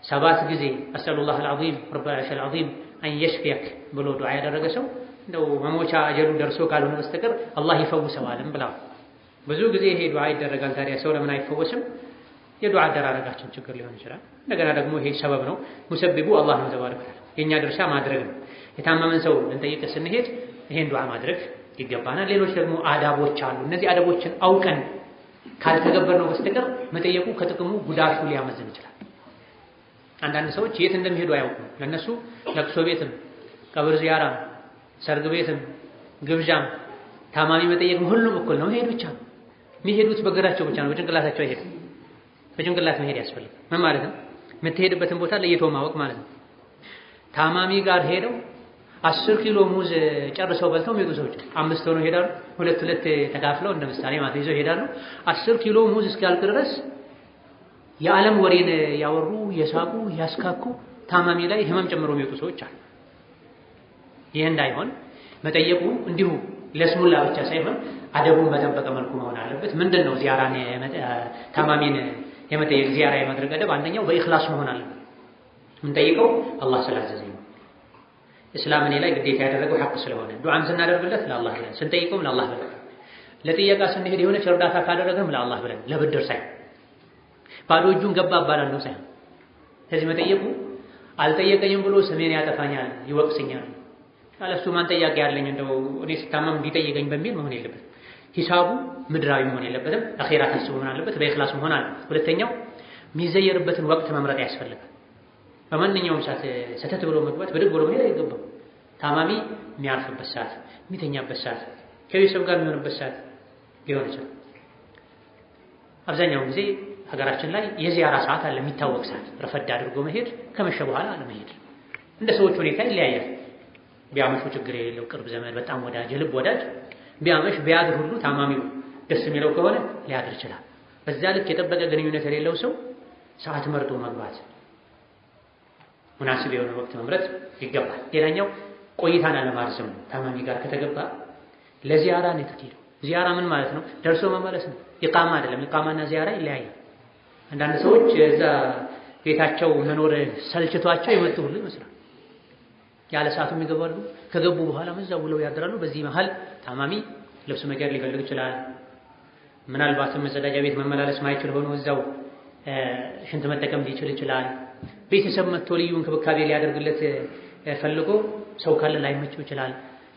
7 ጊዜ አስአሉላህ አልዓዚም ረበል ዓርሺል ዓዚም አን የሽፊየክ ብሎ ዱዓ ያደረገ ሰው እንደው መሞቻ አጀሉ ደርሶ ካልሆነ በስተቀር አላህ ይፈውሰዋልም ብለው ብዙ ጊዜ ይሄ ዱዓ ይደረጋል። ታዲያ ሰው ለምን አይፈወስም? የዱዓ አደራረጋችን ችግር ሊሆን ይችላል። እንደገና ደግሞ ይሄ ሰበብ ነው፣ ሙሰብቡ አላህ ነው ተባረከ። የኛ ድርሻ ማድረግ ነው። የታመመን ሰው ልንጠይቅ ስንሄድ ይሄን ዱዓ ማድረግ ይገባናል። ሌሎች ደግሞ አዳቦች አሉ። እነዚህ አዳቦችን አውቀን ካልተገበርነው በስተቀር መጠየቁ ከጥቅሙ ጉዳቱ ሊያመዝን ይችላል። አንዳንድ ሰዎች የት እንደሚሄዱ አያውቁም። ለነሱ ለቅሶ ቤትም፣ ቀብር ዚያራም፣ ሰርግ ቤትም፣ ግብዣም ታማሚ መጠየቅ ሁሉም እኩል ነው። መሄድ ብቻ ነው የሚሄዱት፣ በእግራቸው ብቻ ነው፣ በጭንቅላታቸው አይሄዱም። በጭንቅላት መሄድ ያስፈልጋል። ምን ማለት ነው? የምትሄድበትን ቦታ ለይቶ ማወቅ ማለት ነው። ታማሚ ጋር ሄደው 10 ኪሎ ሙዝ ጨርሰው በልተው የሚሄዱ ሰዎች 5 ሆነው ይሄዳሉ። ሁለት ተካፍለው እንደ ምሳሌ ማለት ይዘው ይሄዳሉ። 10 ኪሎ ሙዝ እስኪያልቅ ድረስ የዓለም ወሬን ያወሩ የሳቁ ያስካኩ ታማሚ ላይ ህመም ጨምሮ የሚወጡ ሰዎች አሉ። ይህ እንዳይሆን መጠየቁ እንዲሁ ለስሙላ ብቻ ሳይሆን አደቡን በጠበቀ መልኩ መሆን አለበት። ምንድነው ዚያራን ታማሚን የመጠየቅ ዚያራ የማድረግ አደብ? አንደኛው በኢኽላስ መሆን አለበት። የምንጠይቀው አላህ ስላዘዘኝ ነው። እስላም እኔ ላይ ግዴታ ያደረገው ሐቅ ስለሆነ ዱዓም ስናደርግለት ለአላህ ብለን ስንጠይቀውም ለአላህ ብለን ለጥየቃ ስንሄድ የሆነች እርዳታ ካደረገም ለአላህ ብለን ለብድር ሳይሆን ባዶ እጁን ገባ አባላለሁ ሳይሆን። ስለዚህ መጠየቁ አልጠየቀኝም ብሎ ስሜን ያጠፋኛል ይወቅሰኛል አለሱ ማን ጠያቂ ያለኝ እንደው እኔ ስታመም ቢጠይቀኝ በሚል መሆን የለበትም። ሂሳቡ ምድራዊ መሆን የለበትም። አኺራ ታስቦ መሆን አለበት። በኢኽላስ መሆን አለበት። ሁለተኛው የሚዘየርበትን ወቅት መምረጥ ያስፈልጋል። በማንኛውም ሰዓት ሰተት ብሎ መግባት ብድግ ብሎ መሄድ አይገባም። ታማሚ የሚያርፍበት ሰዓት፣ የሚተኛበት ሰዓት፣ ከቤተሰብ ጋር የሚሆንበት ሰዓት ሊሆን ይችላል። አብዛኛውን ጊዜ ሀገራችን ላይ የዚያራ ሰዓት አለ፣ የሚታወቅ ሰዓት። ረፈድ አድርጎ መሄድ፣ ከመሸ በኋላ አለመሄድ እንደ ሰዎች ሁኔታ ይለያያል። ቢያመሹ ችግር የሌለው ቅርብ ዘመድ በጣም ወዳጅ ልብ ወዳጅ ቢያመሽ ቢያድር ሁሉ ታማሚው ደስ የሚለው ከሆነ ሊያድር ይችላል። በዛ ልክ የጠበቀ ግንኙነት የሌለው ሰው ሰዓት መርጦ መግባት፣ ሙናሲብ የሆነ ወቅት መምረጥ ይገባል። ሌላኛው ቆይታን አለማርዘም ነው። ታማሚ ጋር ከተገባ ለዚያራ ነው የተሄደው። ዚያራ ምን ማለት ነው? ደርሶ መመለስ ነው። ኢቃማ አይደለም። ኢቃማና ዚያራ ይለያያል። አንዳንድ ሰዎች እዛ ቤታቸው መኖር ሰልችቷቸው የመጡ ሁሉ ይመስላል። ያለ ሰዓቱም ይገባሉ። ከገቡ በኋላ እዛው ውለው ያድራሉ። በዚህ መሃል ታማሚ ልብስ መቀየር ሊፈልግ ይችላል። ምናልባትም መጸዳጃ ቤት መመላለስ ማይችል ሆኖ እዛው ሽንት መጠቀም ሊችል ይችላል። ቤተሰብ መጥቶ ልዩ እንክብካቤ ሊያደርግለት ፈልጎ ሰው ካለ ላይመቸው ይችላል።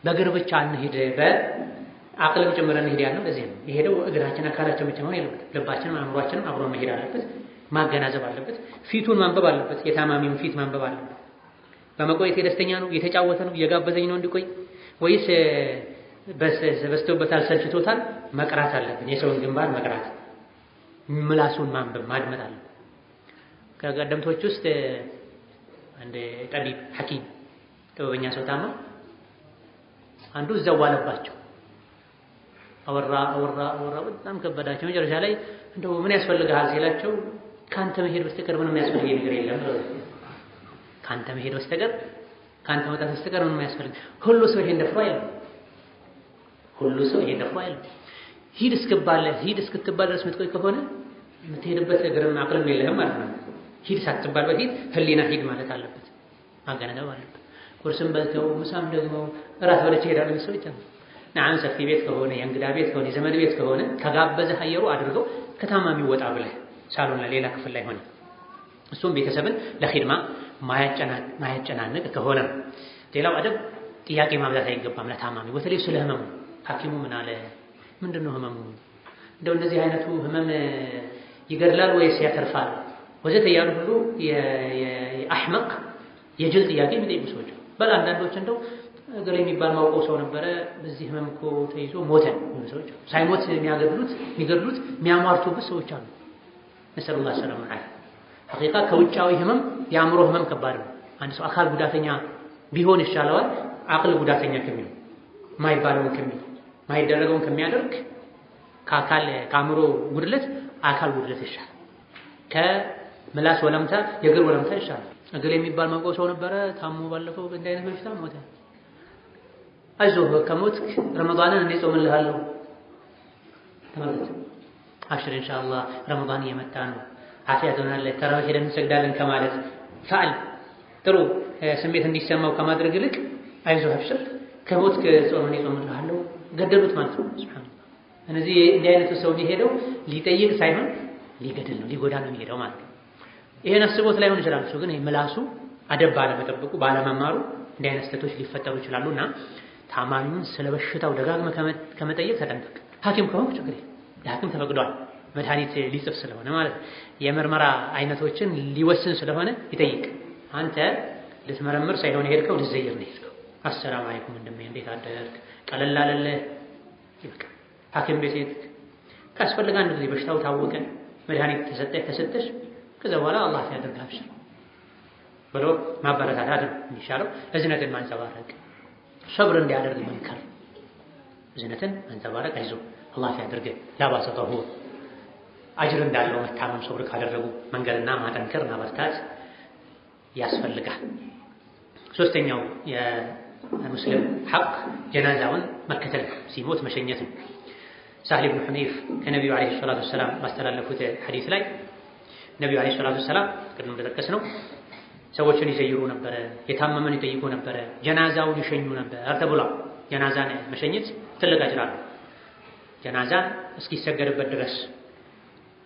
በእግር ብቻ እንሂድ በአቅልም ጭምር እንሂድ ያልነው ለዚህ ነው። የሄደው እግራችን አካላችን ብቻ መሆን የለበትም። ልባችንም አእምሯችንም አብሮ መሄድ አለበት። ማገናዘብ አለበት። ፊቱን ማንበብ አለበት። የታማሚውን ፊት ማንበብ አለበት። በመቆየት ደስተኛ ነው? የተጫወተ ነው? የጋበዘኝ ነው እንዲቆይ ወይስ በስተውበታል ሰልችቶታል? መቅራት አለብን። የሰውን ግንባር መቅራት፣ ምላሱን ማንበብ ማድመጥ አለብን። ከቀደምቶች ውስጥ አንድ ጠቢብ ሐኪም ጥበበኛ ሰው ታማ አንዱ እዛው ዋለባቸው። አወራ በጣም ከበዳቸው። መጨረሻ ላይ እንደው ምን ያስፈልግሃል ሲላቸው ካንተ መሄድ በስተቀር ምንም ያስፈልገኝ ነገር የለም። ካንተ መሄድ በስተቀር ካንተ መውጣት በስተቀር ምንም ያስፈልግ። ሁሉ ሰው ይሄን ደፍሮ አይደለም። ሁሉ ሰው ይሄን ደፍሮ አይደለም። ሂድ እስክትባል ድረስ የምትቆይ ከሆነ የምትሄድበት እግርም አቅልም የለህም ማለት ነው። ሂድ ሳትባል በፊት ህሊና ሂድ ማለት አለበት፣ ማገናዘብ አለበት። ቁርስም በልተው ምሳም ደግሞ እራት በልቼ እሄዳለሁ ሰው ይቻላል። ናም ሰፊ ቤት ከሆነ የእንግዳ ቤት ከሆነ የዘመድ ቤት ከሆነ ከጋበዘህ አየሩ አድርገው ከታማሚው ወጣ ብለህ ሳሎን ሌላ ክፍል ላይ ሆነ እሱም ቤተሰብን ለኺድማ ማያጨናንቅ ከሆነ። ሌላው አደብ ጥያቄ ማብዛት አይገባም ለታማሚው፣ በተለይ ስለ ህመሙ። ሐኪሙ ምን አለ? ምንድነው ህመሙ? እንደው እንደዚህ አይነቱ ህመም ይገድላል ወይስ ያተርፋል? ወዘተ ያሉ ሁሉ የአህመቅ የጅል ጥያቄ የሚጠይቁ ሰዎች በል አንዳንዶች እንደው እገሌ የሚባል ማውቀው ሰው ነበረ በዚህ ህመም እኮ ተይዞ ሞተ ነው ሰዎች ሳይሞት የሚያገድሉት የሚያሟርቱበት ሰዎች አሉ። ነሰሉላህ ሰላም ዐለይሂ ሐቂቃ ከውጫዊ ህመም የአእምሮ ህመም ከባድ ነው። አንድ ሰው አካል ጉዳተኛ ቢሆን ይሻለዋል አቅል ጉዳተኛ ከሚሆን ማይባለውን ከሚሆን ማይደረገውን ከሚያደርግ ከአእምሮ ጉድለት አካል ጉድለት ይሻላል። ከምላስ ወለምታ የእግር ወለምታ ይሻላል። እገሌ የሚባል ማውቀው ሰው ነበረ ታሞ ባለፈው እንዲህ አይነት በሽታ ሞተ። አይዞህ ከሞትክ ረመዳንን እኔ ጾምልሃለሁ ተመለስ አሽር ኢንሻአላህ ረመዳን እየመጣ ነው አፊያ ትሆናለህ ተራዊህ ሄደን እንሰግዳለን ከማለት ፋል ጥሩ ስሜት እንዲሰማው ከማድረግ ይልቅ አይዞህ አብሽር ከሞትክ ጾም እኔ ጾምልሃለሁ ገደሉት ማለት ነው። ሱብሃንአላህ እነዚህ እንዲህ አይነቱ ሰው የሚሄደው ሊጠይቅ ሳይሆን ሊገድል ነው ሊጎዳ ነው የሚሄደው ማለት ነው። ይሄን አስቦት ላይሆን ይችላል ሰው ግን ምላሱ አደብ ባለመጠበቁ ባለመማሩ እንዲህ አይነት ስህተቶች ሊፈጠሩ ይችላሉና ታማሚውን ስለበሽታው ደጋግመህ ከመጠየቅ ተጠንቀቅ። ሐኪም ከሆንክ ችግር የለም ለሐኪም ተፈቅዷል መድኃኒት ሊጽፍ ስለሆነ ማለት የምርመራ አይነቶችን ሊወስን ስለሆነ ይጠይቅ። አንተ ልትመረምር ሳይሆን ሄድከው ልትዘይር ነው ሄድከው። አሰላሙ አለይኩም እንደምን እንዴት አደርክ ቀለል አለልህ ይበቃ። ሐኪም ቤት ሄድክ ካስፈልግ አንድ ጊዜ በሽታው ታወቀ መድኃኒት ተሰጠሽ ከዛ በኋላ አላህ ያደርጋሽ ብሎ ማበረታታት የሚሻለው። እዝነትን ማንጸባረቅ፣ ሰብር እንዲያደርግ መምከር። እዝነትን ማንጸባረቅ፣ አይዞህ አላህ ያደርግ ላባሰጠሁ አጅር እንዳለው መታመም ሰብር ካደረጉ መንገድና ማጠንከር ማበርታት ያስፈልጋል። ሶስተኛው የሙስሊም ሐቅ ጀናዛውን መከተል፣ ሲሞት መሸኘት ነው። ሳህል ኢብኑ ሁነይፍ ከነቢዩ ዓለይሂ ሰላቱ ወሰላም ባስተላለፉት ሐዲስ ላይ ነቢዩ ዓለይሂ ሰላቱ ወሰላም ቅድም እንደጠቀስነው ሰዎችን ይዘይሩ ነበረ፣ የታመመን ይጠይቁ ነበረ፣ ጀናዛውን ይሸኙ ነበር ተብሏል። ጀናዛን መሸኘት ትልቅ አጅር አለው። ጀናዛን እስኪሰገድበት ድረስ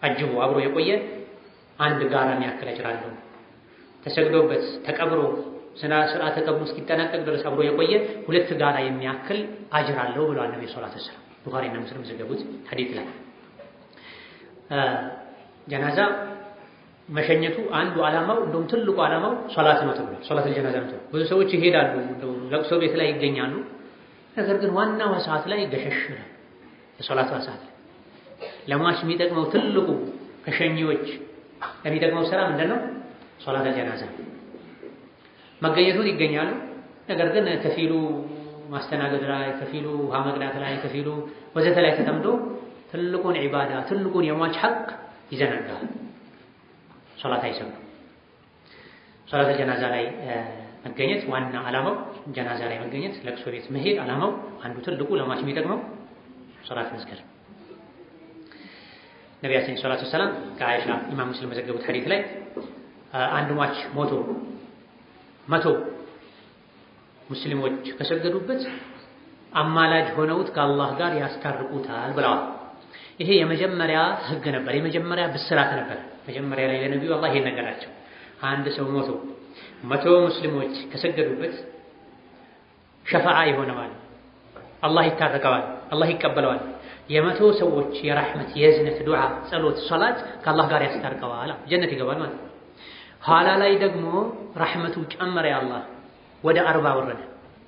አጅቦ አብሮ የቆየ አንድ ጋራ የሚያክል አጅር አለው። ተሰግዶበት ተቀብሮ ስርዓተ ቀብሩ እስኪጠናቀቅ ድረስ አብሮ የቆየ 2 ጋራ የሚያክል አጅር አለው ብለዋል ነብዩ ሰለላሁ ዐለይሂ ወሰለም ቡኻሪና ሙስሊም ዘገቡት ሐዲስ ላይ። ጀናዛ መሸኘቱ አንዱ ዓላማው እንደውም ትልቁ ዓላማው ሶላት ነው ተብሏል። ሶላት ጀናዛ ነው። ብዙ ሰዎች ይሄዳሉ እንደው ለቅሶ ቤት ላይ ይገኛሉ። ነገር ግን ዋናው ሰዓት ላይ ገሸሽ ነው። የሶላት ሰዓት ላይ ለሟች የሚጠቅመው ትልቁ ከሸኚዎች የሚጠቅመው ስራ ምንድነው? ሶላት ጀናዛ መገኘቱን ይገኛሉ። ነገር ግን ከፊሉ ማስተናገድ ላይ፣ ከፊሉ ውሃ መቅዳት ላይ፣ ከፊሉ ወዘተ ላይ ተጠምዶ ትልቁን ዒባዳ ትልቁን የሟች ሐቅ ይዘነጋል። ሶላት አይሰግዱም። ሶላት ጀናዛ ላይ መገኘት ዋና ዓላማው ጀናዛ ላይ መገኘት፣ ለቅሶ ቤት መሄድ ዓላማው አንዱ ትልቁ ለሟች የሚጠቅመው ሶላት መስገድ። ነቢያችን ሰለላሁ ዐለይሂ ወሰለም ከአይሻ ኢማም ሙስሊም በዘገቡት ሐዲስ ላይ አንድ ሟች ሞቶ 100 ሙስሊሞች ከሰገዱበት አማላጅ ሆነውት ከአላህ ጋር ያስታርቁታል ብለዋል። ይሄ የመጀመሪያ ህግ ነበር፣ የመጀመሪያ ብስራት ነበር። መጀመሪያ ላይ ለነብዩ አላህ ይሄን ነገራቸው። አንድ ሰው ሞቶ 100 ሙስሊሞች ከሰገዱበት ሸፋዓ ይሆነዋል፣ አላህ ይታረቀዋል፣ አላህ ይቀበለዋል። የ100 ሰዎች የራህመት የእዝነት ዱዓ ጸሎት ሶላት ከአላህ ጋር ያስታርቀዋል፣ ጀነት ይገባል ማለት። ኋላ ላይ ደግሞ ረህመቱ ጨመረ፣ አላህ ወደ 40 ወረደ።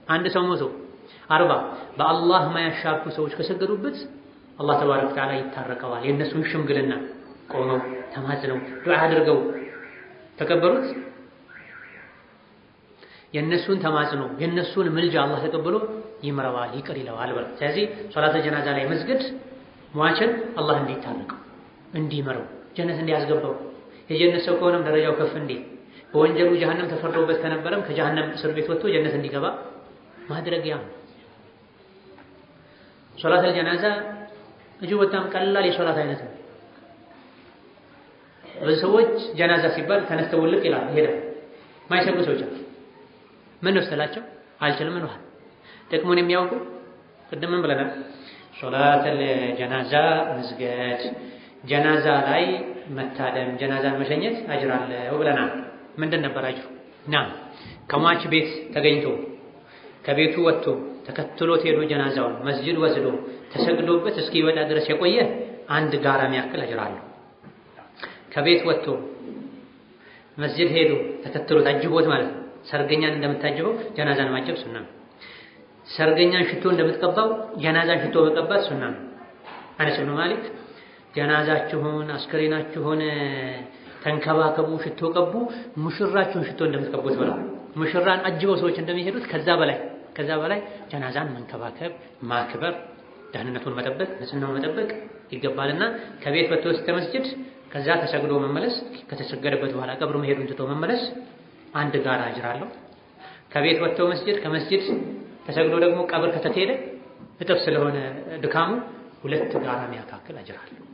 አንድ ሰው ሞቶ 40 በአላህ ማያሻርኩ ሰዎች ከሰገዱበት አላህ ተባረከ ወተዓላ ይታረቀዋል። የእነሱን ሽምግልና ቆመው ተማጽነው ዱዓ አድርገው ተቀበሉት። የእነሱን ተማጽኖ የእነሱን ምልጃ አላህ ተቀብሎ ይምረዋል፣ ይቅር ይለዋል ብለው። ስለዚህ ሶላተ ጀናዛ ላይ መስገድ ሟችን አላህ እንዲታረቀው እንዲመረው ጀነት እንዲያስገባው የጀነት ሰው ከሆነም ደረጃው ከፍ እንዲል በወንጀሉ ጀሃነም ተፈርዶበት ከነበረም ከጀሃነም እስር ቤት ወጥቶ ጀነት እንዲገባ ማድረጊያ ነው። ሶላተ ጀናዛ እጅግ በጣም ቀላል የሶላት አይነት ነው። ብዙ ሰዎች ጀናዛ ሲባል ተነስተው ውልቅ ይላል ይሄዳል። ማይሰግዱ ሰዎች አሉ። ምን ነው ስላቸው አልችልም ነው ጥቅሙን የሚያውቁ ቅድም ምን ብለናል? ሶላተል ጀናዛ መስገድ፣ ጀናዛ ላይ መታደም፣ ጀናዛን መሸኘት አጅር አለው ብለናል። ምንድን ነበር አጅሩ? ከሟች ቤት ተገኝቶ ከቤቱ ወጥቶ ተከትሎት ሄዶ ጀናዛውን መስጂድ ወስዶ ተሰግዶበት እስኪወጣ ድረስ የቆየ አንድ ጋራ የሚያክል አጅር አለው። ከቤት ወጥቶ መስጂድ ሄዶ ተከትሎት አጅቦት ማለት ነው። ሰርገኛን እንደምታጅበው ጀናዛን ማጀብ ሱና ነው። ሰርገኛን ሽቶ እንደምትቀባው ጀናዛን ሽቶ መቀባት ሱና ነው። አነስ ብኑ ማሊክ ጀናዛችሁን አስከሬናችሁን ተንከባከቡ፣ ሽቶ ቀቡ፣ ሙሽራችሁን ሽቶ እንደምትቀቡት ብለው ሙሽራን አጅበው ሰዎች እንደሚሄዱት ከዛ በላይ ጀናዛን መንከባከብ፣ ማክበር፣ ደህንነቱን መጠበቅ፣ ንጽህናውን መጠበቅ ይገባልና ከቤት ወጥቶ እስከ መስጂድ ከዛ ተሰግዶ መመለስ፣ ከተሰገደበት በኋላ ቀብሩ መሄዱን ትቶ መመለስ አንድ ጋራ አጅር አለው። ከቤት ወጥቶ መስጂድ ከመስጂድ ተሰግዶ ደግሞ ቀብር ከተሄደ እጥፍ ስለሆነ ድካሙ 2 ጋራ የሚያካክል አጅር አለው።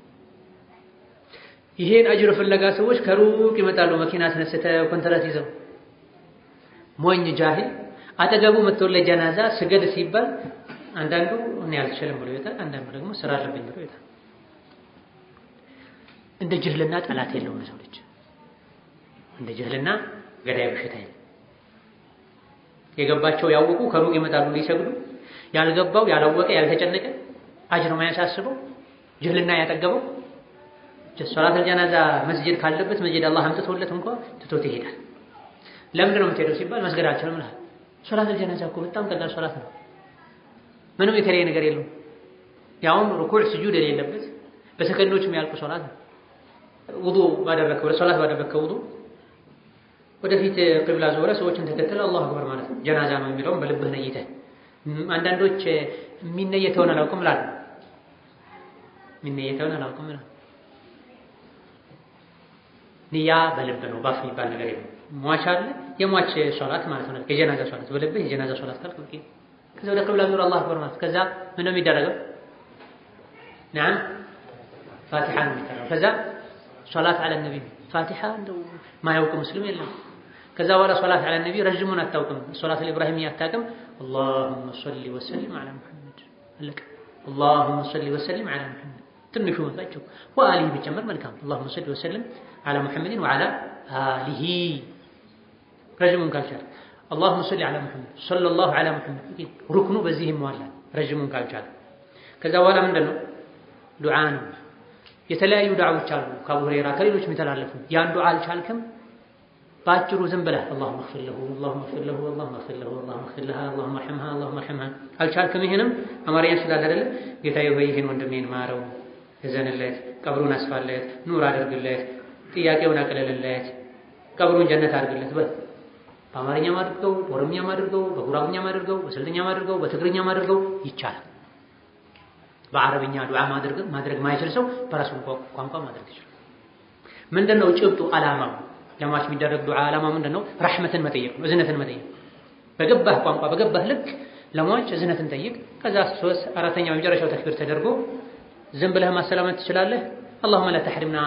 ይሄን አጅር ፍለጋ ሰዎች ከሩቅ ይመጣሉ። መኪና አስነስተው ኮንትራት ይዘው ሞኝ ጃሂል አጠገቡ መጥቶለት ጀናዛ ስገድ ሲባል አንዳንዱ እኔ አልችልም ብሎ ይወጣል፣ አንዳንዱ ደግሞ ስራ አለብኝ ብሎ ይወጣል። እንደ ጅህልና ጠላት የለውም ሰው ልጅ። እንደ ጅህልና ገዳይ በሽታ የለም። የገባቸው ያወቁ ከሩቅ ይመጣሉ ሊሰግዱ፣ ያልገባው ያላወቀ ያልተጨነቀ አጅር ማያሳስበው ጅህልና ያጠገበው ሶላተል ጀናዛ መስጂድ ካለበት መስጂድ አላህ አምጥቶለት እንኳን ትቶት ይሄዳል። ለምንድን ነው የምትሄደው ሲባል መስገድ አልችልም ይላል። ሶላተል ጀናዛ እኮ በጣም ቀላል ሶላት ነው። ምንም የተለየ ነገር የለውም። ያውም ሩኩዕ ስጁድ የሌለበት በሰከንዶች የሚያልቁ ሶላት ውዱእ ባደረከው ሶላት ባደረከው ውዱእ ወደፊት ቂብላ ዞረ ሰዎችን ተከተለ አላሁ አክበር ማለት ነው። ጀናዛ ነው የሚለውን በልብህ ነይተህ አንዳንዶች የሚነየተውን አላውቅም ይላሉ። የሚነየተውን አላውቅም ይላሉ። ንያ በልብ ነው ባፍ የሚባል ነገር የለም። ሟች አለ የሟች ሶላት ማለት ነው። የጀናዛ ሶላት በልብህ የጀናዛ ሶላት ካልክ በቂ። ከዛ ወደ ቂብላ ዞረ አላሁ አክበር ማለት ከዛ ምን ነው የሚደረገው? نعم ፋቲሓ ነው የሚቀራው። ከዛ ሶላት አለ ነብይ ፋቲሓ እንደው ማያውቅ ሙስሊም የለም። ከዛ በኋላ ሶላት አለ ነብይ ረጅሙን አታውቅም። ሶላት ኢብራሂምያ አታውቅም። اللهم صل وسلم على محمد አለቀ። اللهم صل وسلم على محمد ትንሹ መጣቸው ወአሊሂ ቢጨመር መልካም። اللهم صل وسلم على محمد وعلى آله ረጅሙን ካልቻለ اللهم صل على محمد صلى الله على محمد ሩክኑ በዚህም ዋላ ረጅሙን ካልቻለ ከዛ በኋላ ምንድነው ዱዓ ነው። የተለያዩ ዱዓዎች አሉ ከአቡ ሁረይራ ከሌሎች የሚተላለፉ ያን ዱዓ አልቻልክም ባጭሩ ዝም ብለህ اللهم اغفر له اللهم اغفر له اللهم اغفر له اللهم اغفر لها اللهم ارحمها اللهم ارحمها አልቻልክም ይሄንም አማርኛ ስላለ አይደለ ጌታዬ ሆይ ይሄን ወንድሜን ማረው እዘንለት ቀብሩን አስፋለት ኑር አድርግለት ጥያቄውን አቅልልለት ቀብሩን ጀነት አድርግለት በል በአማርኛም አድርገው በኦሮምኛም አድርገው በጉራግኛም አድርገው በስልጥኛም አድርገው በትግርኛም አድርገው ይቻላል። በአረብኛ ዱዓ ማድረግ ማይችል ሰው በራሱ ቋንቋ ማድረግ ይችላል። ምንድነው ጭብጡ ዓላማው? ለማች የሚደረግ ዱዓ ዓላማው ምንድነው? ረህመትን መጠየቅ ነው፣ እዝነትን መጠየቅ። በገባህ ቋንቋ በገባህ ልክ ለማች እዝነትን ጠይቅ። ከዛ 4ኛው የመጨረሻው ተክቢር ተደርጎ ዝም ብለህ ማሰላመት ትችላለህ። اللهم لا تحرمنا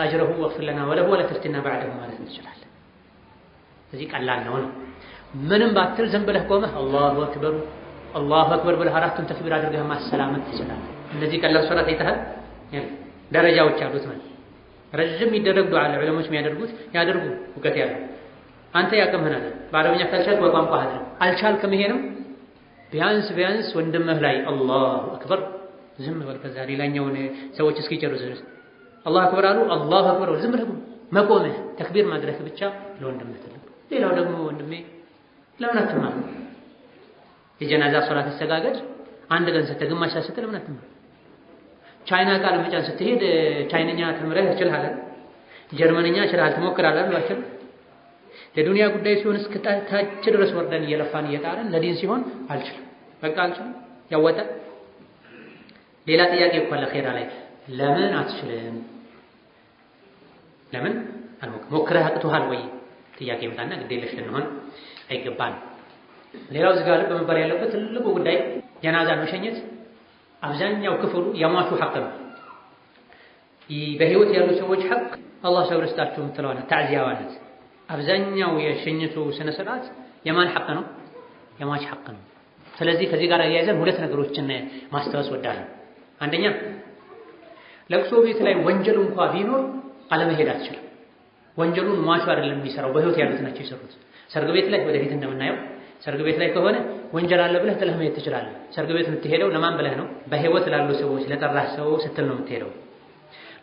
اجره واغفر لنا وله ولا تفتنا بعده ማለት ትችላለህ። እዚህ ቀላል ነው። ምንም ባትል ዝም ብለህ ቆመህ አላሁ አክበር አላሁ አክበር ብለህ አራቱን ተክቢር አድርገህ ማሰላመት ትችላለህ። እነዚህ ቀላል ሶላት አይተሃል? ደረጃዎች አሉት ማለት ረጅም የሚደረግ ዱዓ ለዑለሞች የሚያደርጉት ያደርጉ እውቀት ያለው አንተ ያቀምህና በአረብኛ ካልቻልክ በቋንቋ አድርግ። አልቻልክም ይሄንም ቢያንስ ወንድምህ ላይ አላሁ አክበር ዝም በል። ከዛ ሌላኛውን ሰዎች እስኪጨርሱ ድረስ አላሁ አክበር አሉ አላሁ አክበር ዝም ብለህ መቆምህ ተክቢር ማድረግ ብቻ ለወንድምህ ትልቅ። ሌላው ደግሞ ወንድሜ ለምን አትማር? የጀናዛ ሶላት አሰጋገድ አንድ ቀን ስትግማሽ ስትል ለምን አትማር? ቻይና ቃል መጫን ስትሄድ ቻይንኛ ተምረህ ትችላለህ፣ ጀርመንኛ ችለሃል ትሞክራለህ አላችሁ። ለዱንያ ጉዳይ ሲሆን እስከ ታች ድረስ ወርደን እየለፋን እየጣረን ለዲን ሲሆን አልችልም በቃ አልችልም ያወጣል። ሌላ ጥያቄ እኮ አለ ኸይራ ላይ ለምን አትችልም? ለምን ሞክረህ አቅቶሃል ወይ? ጥያቄ መጣና ግዴለሽ ልንሆን አይገባንም። ሌላው እዚህ ጋር በመባል ያለበት ትልቁ ጉዳይ ጀናዛን መሸኘት አብዛኛው ክፍሉ የሟቹ ሐቅ ነው። በህይወት ያሉ ሰዎች ሐቅ አላህ ሰብር ይስጣችሁ የምትለዋና ታዕዚያዋነት አብዛኛው የሸኝቱ ስነ ስርዓት የማን ሐቅ ነው? የሟች ሐቅ ነው። ስለዚህ ከዚህ ጋር ያያይዘን ሁለት ነገሮችን ማስታወስ ወዳለሁ። አንደኛ ለቅሶ ቤት ላይ ወንጀል እንኳን ቢኖር አለመሄድ አትችልም። ወንጀሉን ሟቹ አይደለም የሚሰራው በህይወት ያሉት ናቸው የሰሩት። ሰርግ ቤት ላይ ወደፊት እንደምናየው ሰርግ ቤት ላይ ከሆነ ወንጀል አለ ብለህ ጥለህ መሄድ ትችላለህ። ሰርግ ቤት የምትሄደው ለማን ብለህ ነው? በህይወት ላሉ ሰዎች ለጠራህ ሰው ስትል ነው የምትሄደው።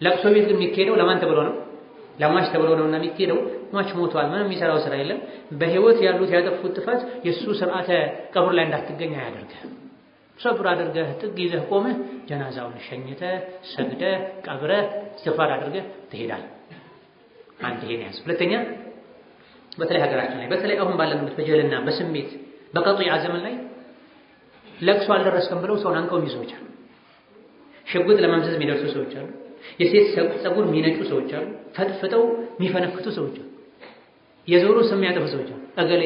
ለቅሶ ቤት ግን የሚሄደው ለማን ተብሎ ነው? ለሟች ተብሎ ነውና የሚሄደው ሟች ሞቷል፣ ምንም የሚሰራው ስራ የለም። በህይወት ያሉት ያጠፉት ጥፋት የሱ ስርዓተ ቀብር ላይ እንዳትገኝ አያደርግህም። ሰብር አድርገህ ጥግ ይዘህ ቆመህ ጀናዛውን ሸኝተህ ሰግደህ ቀብረህ ኢስቲግፋር አድርገህ ትሄዳለህ። አንድ ይሄን ያዝ። ሁለተኛ በተለይ ሀገራችን ላይ በተለይ አሁን ባለንበት በጀልና በስሜት በቀጥያ ዘመን ላይ ለቅሶ አልደረስከም ብለው ሰውን አንቀው የሚይዙ አሉ። ሽጉጥ ለመምዘዝ የሚደርሱ ሰዎች አሉ። የሴት ፀጉር የሚነጩ ሰዎች አሉ። ፈጥፍጠው የሚፈነክቱ ሰዎች አሉ። የዞሩ ስም ያጠፉ ሰዎች አሉ። እገሌ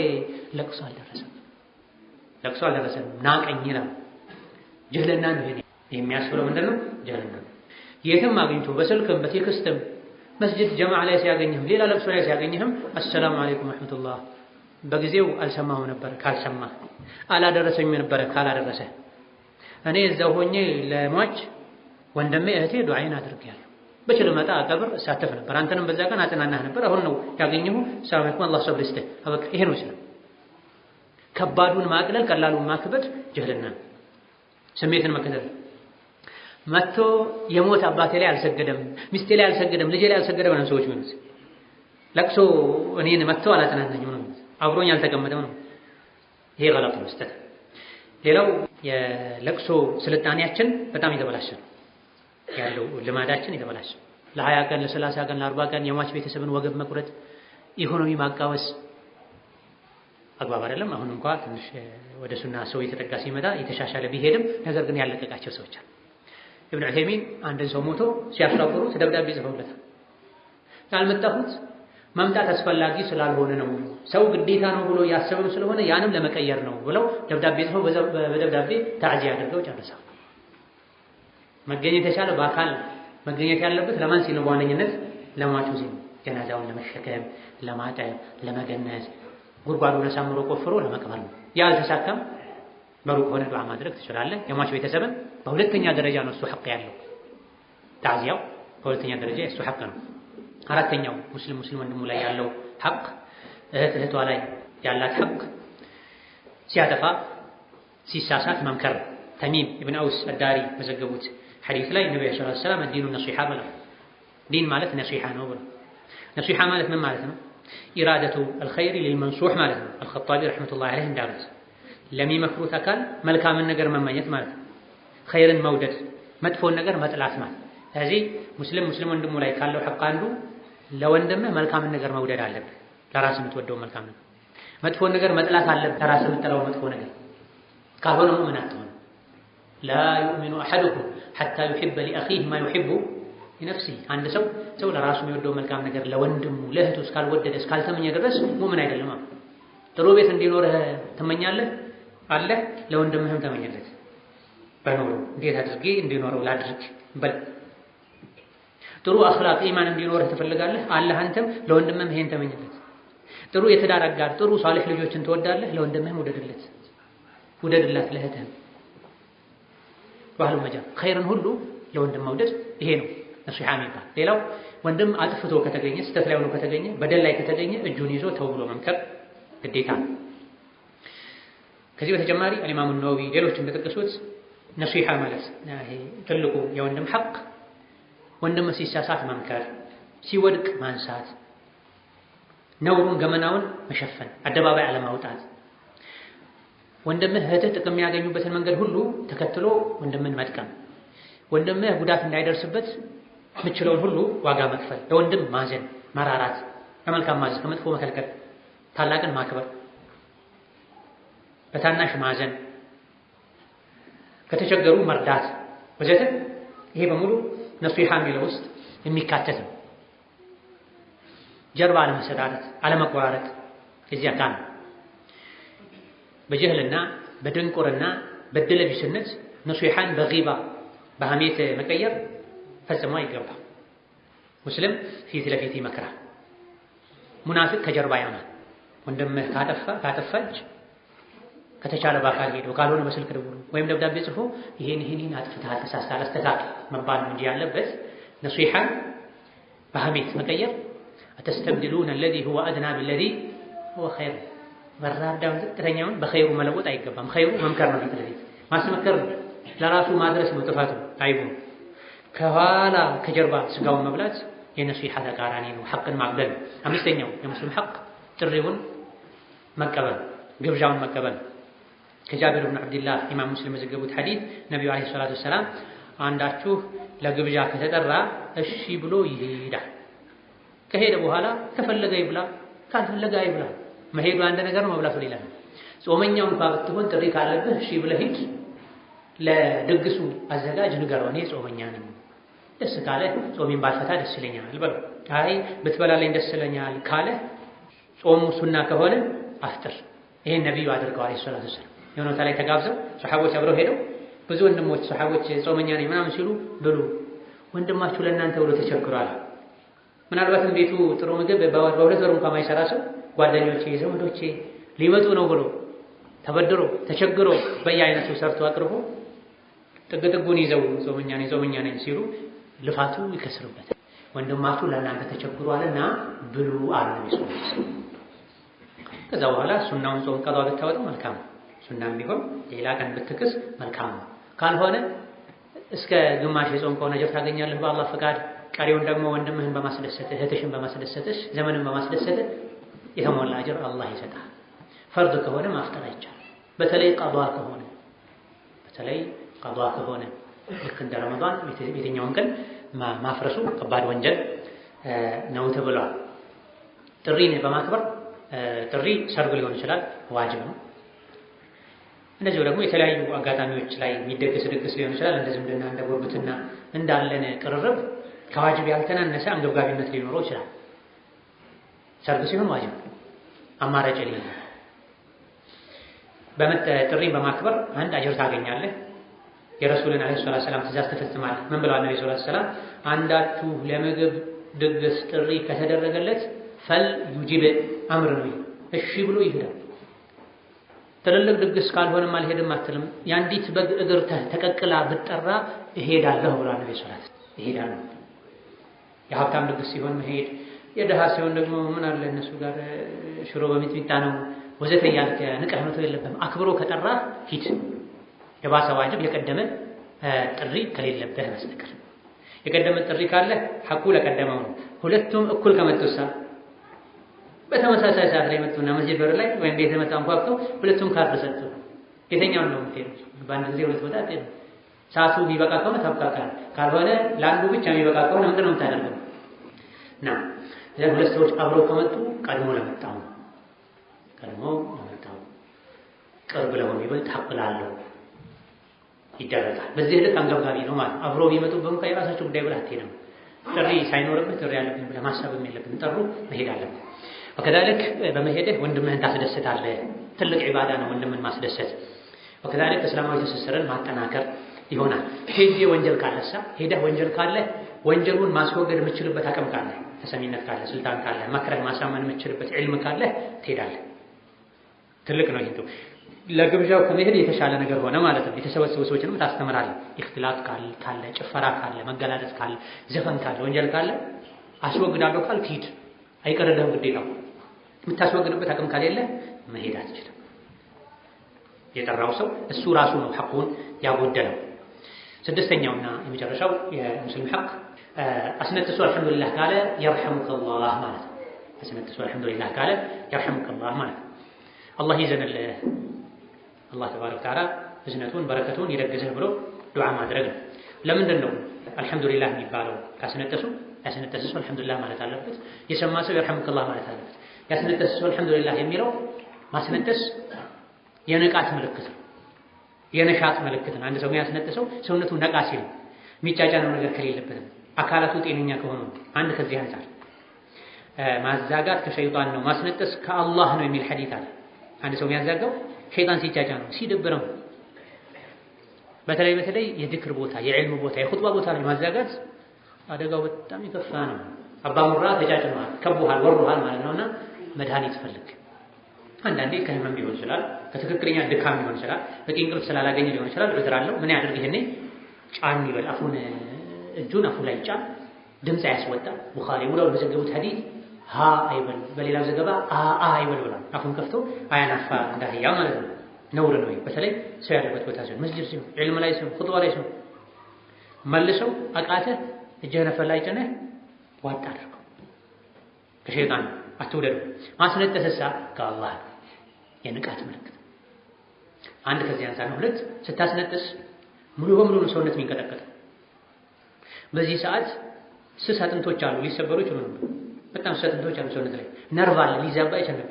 ለቅሶ አልደረሰም ናቀኝ ይላል። ጀህልና ነው ይሄ የሚያስብለው ምንድነው? ጀህልና የትም አግኝቶ በስልክም በቴክስትም መስጂድ ጀማዓ ላይ ሲያገኝህም ሌላ ለቅሶ ላይ ሲያገኝህም አሰላሙ አለይኩም ወራህመቱላህ በጊዜው አልሰማሁ ነበር ካልሰማህ፣ አላደረሰኝም ነበር ካላደረሰ፣ እኔ እዛው ሆኜ ለሟች ወንድሜ እህቴ ዱዓይን አድርጌያለሁ፣ በችል መጣ ቀብር ሳተፍ ነበር፣ አንተንም በዛ ቀን አጽናናህ ነበር፣ አሁን ነው ያገኘሁ፣ ሰላም አለይኩም አላህ ሰብር ይስጥህ። አበቃ ይሄ ነው እስላም። ከባዱን ማቅለል ቀላሉን ማክበድ ጀህልና፣ ስሜትን መከተል። መጥቶ የሞት አባቴ ላይ አልሰገደም፣ ሚስቴ ላይ አልሰገደም፣ ልጄ ላይ አልሰገደም ነው ሰዎች ማለት ለቅሶ እኔን መጥቶ አላጽናናኝም ነው፣ አብሮኝ አልተቀመጠም ነው። ይሄ ገለጥ መስጠት። ሌላው የለቅሶ ስልጣኔያችን በጣም የተበላሸ ያለው ልማዳችን የተበላሸ ለ20 ቀን ለ30 ቀን ለ40 ቀን የሟች ቤተሰብን ወገብ መቁረጥ ኢኮኖሚ ማቃወስ አግባብ አይደለም። አሁን እንኳን ትንሽ ወደ ሱና ሰው የተጠጋ ሲመጣ የተሻሻለ ቢሄድም ነገር ግን ያለቀቃቸው ሰዎች አሉ። ኢብኑ ዑሰይሚን አንድን ሰው ሞቶ ሲያሻግሩት ደብዳቤ ጽፈውለታል። ያልመጣሁት መምጣት አስፈላጊ ስላልሆነ ነው፣ ሰው ግዴታ ነው ብሎ ያሰበም ስለሆነ ያንም ለመቀየር ነው ብለው ደብዳቤ ጽፈው በደብዳቤ ታዕዚያ አድርገው ጨርሰው መገኘት የቻለ በአካል መገኘት ያለበት ለማን ሲል ነው? በዋነኝነት ለሟቹ ሲል ጀናዛውን ለመሸከም፣ ለማጠብ፣ ለመገነዝ ጉድጓዱን አሳምሮ ቆፍሮ ለመቅበር ነው። ያልተሳካም በሩቅ ሆነ ዱዓ ማድረግ ትችላለህ። የሟች ቤተሰብን በሁለተኛ ደረጃ ነው እሱ ሐቅ ያለው ታዕዚያው በሁለተኛ ደረጃ እሱ ሐቅ ነው። አራተኛው ሙስሊም ወንድሙ ላይ ያለው ሐቅ እህቷ ላይ ያላት ሐቅ ሲያጠፋ ሲሳሳት መምከር። ተሚም ኢብኑ አውስ አዳሪ በዘገቡት ሐዲስ ላይ ነብዩ ሰለላሁ ዐለይሂ ወሰለም ዲኑ ነሲሐ ብለው ዲን ማለት ነሲሐ ነው ብለው ነሲሐ ማለት ምን ማለት ነው? ኢራደቱ አልኸይር ሊልመንሱህ ማለት ነው። አልኸጣቢ ረሕመቱላሂ ዐለይሂ እንዳሉት ለሚመክሩት አካል መልካምን ነገር መመኘት ማለት ነው። ኸይርን መውደድ፣ መጥፎን ነገር መጥላት ማለት። ስለዚህ ሙስሊም ወንድሙ ላይ ካለው ሐቅ አንዱ ለወንድምህ መልካምን ነገር መውደድ አለብህ፣ ለራስህ የምትወደው መልካም ነገር። መጥፎን ነገር መጥላት አለብህ፣ ለራስህ የምትጠላው መጥፎ ነገር። ካልሆነ ሙእሚን አትሆንም። ላ ዩእሚኑ አሐዱኩም ሐታ ዩሒበ ሊአኺህ ማ ዩሒቡ ሊነፍሲህ። አንድ ሰው ለራሱ የሚወደው መልካም ነገር ለወንድሙ ለእህቱ እስካልወደደ እስካልተመኘ ድረስ ሙእሚን አይደለም። ጥሩ ቤት እንዲኖርህ ትመኛለህ አለ ለወንድምህም ተመኘለት። በኖሩ እንዴት አድርጌ እንዲኖረው ላድርግ በል። ጥሩ አኽላቅ ኢማን እንዲኖርህ ትፈልጋለህ አለ አንተም ለወንድምህም ይሄን ተመኘለት። ጥሩ የትዳር አጋር ጥሩ ሷሊህ ልጆችን ትወዳለህ ለወንድምህም ውደድላት ለእህትህም። ባህሉ መጃ ኸይርን ሁሉ ለወንድም መውደድ ይሄ ነው ነሲሐ የሚባል። ሌላው ወንድም አጥፍቶ ከተገኘ ስህተት ላይ ሆኖ ከተገኘ በደል ላይ ከተገኘ እጁን ይዞ ተው ብሎ መምከር ግዴታ ነው። ከዚህ በተጨማሪ ኢማሙ ነወዊ ሌሎችም እንደጠቀሱት ነሲሐ ማለት ይሄ ትልቁ የወንድም ሐቅ ወንድም ሲሳሳት መምከር፣ ሲወድቅ ማንሳት፣ ነውሩን ገመናውን መሸፈን፣ አደባባይ አለማውጣት፣ ወንድምህ እህትህ ጥቅም የሚያገኙበትን መንገድ ሁሉ ተከትሎ ወንድምን መጥቀም፣ ወንድምህ ጉዳት እንዳይደርስበት ምችለውን ሁሉ ዋጋ መክፈል፣ ለወንድም ማዘን፣ መራራት፣ ከመልካም ማዘን፣ ከመጥፎ መከልከል፣ ታላቅን ማክበር፣ በታናሽ ማዘን፣ ከተቸገሩ መርዳት ወዘተ። ይሄ በሙሉ ነሲሐ የሚለው ውስጥ የሚካተት ነው። ጀርባ አለመሰጣጠት፣ አለመቆራረጥ የዚህ አካል ነው። በጀህልና በድንቁርና በድለቢስነት ነሲሐን በጊባ በሐሜት መቀየር ፈጽሞ አይገባም። ሙስሊም ፊት ለፊት ይመክራል። ሙናፊቅ ከጀርባ ያማል። ወንድምህ ካጠፋች ከተቻለ በአካል ሄዶ ካልሆነ በስልክ ደውሎ ወይም ደብዳቤ ጽፎ ይሄን አጥፍተሃል ተሳስተሃል አስተካክል መባል እንጂ ያለበት ነሲሐን በሐሜት መቀየር አተስተብድሉነ አለዚ ሁወ አድና ቢለዚ ሁወ ኸይር። በራዳውን ዝቅተኛውን በኸይሩ መለወጥ አይገባም። ኸይሩ መምከር ነው። ፊት ለፊት ማስመከር ለራሱ ማድረስ ነው ጥፋቱ አይቡ። ከኋላ ከጀርባ ስጋውን መብላት የነሲሐ ተቃራኒ ነው። ሐቅን ማቅበል። አምስተኛው የሙስሊም ሐቅ ጥሪውን መቀበል፣ ግብዣውን መቀበል። ከጃቢር ብን አብድላህ ኢማም ሙስሊም የዘገቡት ሐዲስ ነቢዩ ዓለይሂ ሰላቱ ወሰላም አንዳችሁ ለግብዣ ከተጠራ እሺ ብሎ ይሄዳል። ከሄደ በኋላ ከፈለገ ይብላ ካልፈለገ አይብላ። መሄዱ አንድ ነገር ነው፣ መብላቱ ሌላ ነው። ጾመኛው እንኳን ብትሆን ጥሪ ካለብህ እሺ ብለህ ሂድ። ለድግሱ አዘጋጅ ንገረው እኔ ጾመኛ ነኝ፣ ደስ ካለ ጾሜን ባልፈታ ደስ ይለኛል በለው። አይ ብትበላልኝ ደስ ይለኛል ካለ ጾሙ ሱና ከሆነ አፍጥር። ይሄን ነብዩ አድርገው አለይሂ ሰላቱ ወሰላም። የሆነ ቦታ ላይ ተጋብዘው ሱሐቦች አብረው ሄደው ብዙ ወንድሞች ሱሐቦች ጾመኛ ነኝ ምናምን ሲሉ ብሉ ወንድማችሁ ለእናንተ ብሎ ተቸግሯል። ምናልባትም ቤቱ ጥሩ ምግብ በሁለት ወር እንኳን ማይሰራ ሰው ጓደኞቼ ዘመዶቼ ሊመጡ ነው ብሎ ተበድሮ ተቸግሮ በየአይነቱ ሰርቶ አቅርቦ ጥግጥጉን ይዘው ጾመኛ ነኝ ሲሉ ልፋቱ ይከስርበታል። ወንድማችሁ ለእናንተ ተቸግሯልና ብሉ አለ ነብዩ። ከዛ በኋላ ሱናውን ጾም ቀዷ ብታወጣው መልካም ነው። ሱናም ቢሆን ሌላ ቀን ብትክስ መልካም ነው። ካልሆነ እስከ ግማሽ የጾም ከሆነ አጅር ታገኛለህ በአላህ ፈቃድ። ቀሪውን ደግሞ ወንድምህን በማስደሰትህ እህትሽን በማስደሰትሽ ዘመንን በማስደሰትህ የተሞላ አጅር አላህ ይሰጣል። ፈርድ ከሆነ ማፍጠር አይቻልም። በተለይ ቀዷ ከሆነ በተለይ ቀዷ ከሆነ ልክ እንደ ረመዳን የትኛውን ቀን ማፍረሱ ከባድ ወንጀል ነው ተብሏል። ጥሪን በማክበር ጥሪ ሰርግ ሊሆን ይችላል፣ ዋጅብ ነው። እንደዚሁ ደግሞ የተለያዩ አጋጣሚዎች ላይ የሚደገስ ድግስ ሊሆን ይችላል። እንደ ዝምድና፣ እንደ ጉርብትና እንዳለን ቅርርብ ከዋጅብ ያልተናነሰ አንገብጋቢነት ሊኖረው ይችላል። ሰርግ ሲሆን ዋጅብ አማራጭ የለም። ጥሪን በማክበር አንድ አጅር ታገኛለህ። የረሱልን አለይሂ ሰላቱ ሰላም ትእዛዝ ተፈጽማለህ። ምን ብለዋል ነብዩ ሰለላሁ ዐለይሂ ወሰለም? አንዳችሁ ለምግብ ድግስ ጥሪ ከተደረገለት ፈል ዩጂብ አምር ነው፣ እሺ ብሎ ይሄዳል። ትልልቅ ድግስ ካልሆነም አልሄድም አትልም። የአንዲት በግ እግር ተቀቅላ ብትጠራ እሄዳለሁ ብለዋል ነብዩ ሰለላሁ ዐለይሂ ወሰለም። እሄዳለሁ። የሀብታም ድግስ ሲሆን መሄድ፣ የደሃ ሲሆን ደግሞ ምን አለ እነሱ ጋር ሽሮ በሚጥሚጣ ነው ወዘተ እያልክ ንቀህ ነው የለብህም። አክብሮ ከጠራ ሂድ። የባሰ ዋጅብ የቀደመ ጥሪ ከሌለብህ በስተቀር የቀደመ ጥሪ ካለ ሐቁ ለቀደመው ነው። ሁለቱም እኩል ከመጡሳ በተመሳሳይ ሰዓት ላይ መጡና መስጂድ በር ላይ ወይም ቤት መጣ አንኳኩተው ሁለቱም ካርድ ሰጡ። የትኛውን ነው የምትሄዱት? በአንድ ጊዜ ሁለት ቦታ አትሄዱ። ሰዓቱ ቢበቃ ከሆነ ታብቃቃለህ፣ ካልሆነ ለአንዱ ብቻ የሚበቃ ከሆነ ምንድን ነው የምታደርገው? ሁለት ሰዎች አብረው ከመጡ ቀድሞ ለመጣው ቅርብ ለሆነ ይበልጥ ሐቅ ላለው ይደረጋል። በዚህ ልክ አንገብጋቢ ነው ማለት አብሮ ቢመጡብህ እንኳን የራሳቸው ጉዳይ ብለህ አትሄድም። ጥሪ ሳይኖርብህ ጥሪ ያለብን ብለህ ማሰብም የለብህም። ጠሩ መሄድ አለብህ። ወከዛልክ በመሄድህ ወንድምህን ታስደስታለህ። ትልቅ ዒባዳ ነው ወንድምን ማስደሰት። ወከዛልክ እስላማዊ ትስስርን ማጠናከር ይሆናል። ሄደህ ወንጀል ካለ ወንጀሉን ማስወገድ የምትችልበት አቅም ካለ፣ ተሰሚነት ካለ፣ ስልጣን ካለ፣ መክረህ ማሳመን የምትችልበት ዒልም ካለ ትሄዳለህ። ትልቅ ነው ይሄ። ለግብዣው ከመሄድ የተሻለ ነገር ሆነ ማለት ነው። የተሰበሰቡ ሰዎችንም ታስተምራለህ። ኢኽቲላፍ ካለ፣ ጭፈራ ካለ፣ መገላለጽ ካለ፣ ዘፈን ካለ፣ ወንጀል ካለ አስወግዳለሁ ካልክ ሂድ፣ አይቀርልህም ግዴታው። የምታስወግድበት አቅም ከሌለ መሄድ አትችልም። የጠራው ሰው እሱ ራሱ ነው ሐቁን ያጎደለው። ስድስተኛውና የመጨረሻው የሙስሊም ሐቅ አስነጥሱ አልሐምዱሊላህ ካለ የርሐሙከላህ ማለት ነው። አስነጥሱ አልሐምዱሊላህ ካለ የርሐሙከላህ ማለት ነው። አላህ ይዘንልህ፣ አላህ ተባረከ ወተዓላ እዝነቱን በረከቱን ይደግዝህ ብሎ ዱዓ ማድረግ ነው። ለምንድን ነው አልሐምዱሊላህ የሚባለው? ያስነጠሰ ሰው አልሐምዱሊላህ ማለት አለበት። የሰማ ሰው የርሐሙከላህ ማለት አለበት። ያስነጠሰ ሰው አልሐምዱሊላህ የሚለው ማስነጠስ የንቃት ምልክት ነው፣ የነሻጥ ምልክት ነው። አንድ ሰው የሚያስነጥሰው ሰውነቱ ነቃ ሲል የሚጫጫነው ነገር ከሌለበትም አካላቱ ጤነኛ ከሆኑ አንድ ከዚህ አንፃር ማዛጋት ከሸይጣን ነው፣ ማስነጠስ ከአላህ ነው የሚል ሐዲስ አለ። አንድ ሰው የሚያዛጋው ሸይጣን ሲጫጫ ነው፣ ሲደብረው። በተለይ የዝክር ቦታ፣ የዕልም ቦታ፣ የኹጥባ ቦታ ላይ ማዛጋት አደጋው በጣም የከፋ ነው። አባሙራ ተጫጭነዋል፣ ከቡሃል፣ ወሩሃል ማለት ነውና መድኃኒት ፈልግ። አንዳንዴ ከህመም ሊሆን ይችላል፣ ከትክክለኛ ድካም ሊሆን ይችላል፣ በቂ እንቅልፍ ስላላገኘ ሊሆን ይችላል። ዑዝር አለው። ምን ያድርግ? ይሄኔ ጫን ይበል፣ እጁን አፉ ላይ ጫን፣ ድምፅ አያስወጣ። ቡኻሪ ሙላው በዘገቡት ሐዲስ ሀ አይበል፣ በሌላው ዘገባ አ አይበል ብሏል። አፉን ከፍቶ አያናፋ እንዳህያ ማለት ነው። ነውር ነው። በተለይ ሰው ያለበት ቦታ ሲሆን፣ መስጂድ ሲሆን፣ ዒልም ላይ ሲሆን፣ ኹጥባ ላይ ሲሆን መልሰው አቃተህ እጅህን አፍ ላይ ጭነህ ዋጥ አድርገው። ከሸይጣን አትውደዱ። ማስነጠስሳ ከአላህ የንቃት ምልክት አንድ ከዚህ አንፃር ነው። ሁለት ስታስነጥስ ሙሉ በሙሉ ነው ሰውነት የሚንቀጠቀጥ። በዚህ ሰዓት ስስ አጥንቶች አሉ፣ ሊሰበሩ ይችላሉ። በጣም ስስ አጥንቶች አሉ ሰውነት ላይ፣ ነርቭ አለ፣ ሊዛባ ይችላል።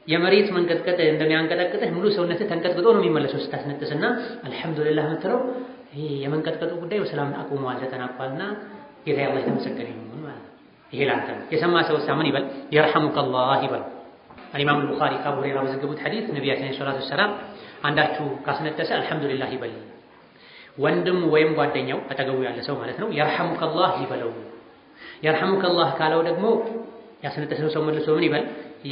የመሬት መንቀጥቀጥ እንደሚያንቀጠቅጥህ ሙሉ ሰውነትህ ተንቀጥቅጦ ነው የሚመለሰው ስታስነጥስና አልሐምዱሊላህ የምትለው ይሄ የመንቀጥቀጡ ጉዳይ በሰላም አቁሟል፣ ተጠናቋልና ጌታ አላህ የተመሰገነ ይሁን ማለት ነው። ይሄ ላንተ ነው። የሰማ ሰው ሳምን ይበል የርሐሙከላህ ይበል። ኢማም አልቡኻሪ ከአቡ ሁረይራ በዘገቡት ሐዲስ ነቢያችን ሰለላሁ ዐለይሂ ወሰለም አንዳችሁ ካስነጠሰ አልሐምዱሊላህ ይበል፣ ወንድም ወይም ጓደኛው አጠገቡ ያለ ሰው ማለት ነው የርሐሙከላህ ይበለው። የርሐሙከላህ ካለው ደግሞ ያስነጠሰው ሰው መልሶ ምን ይበል?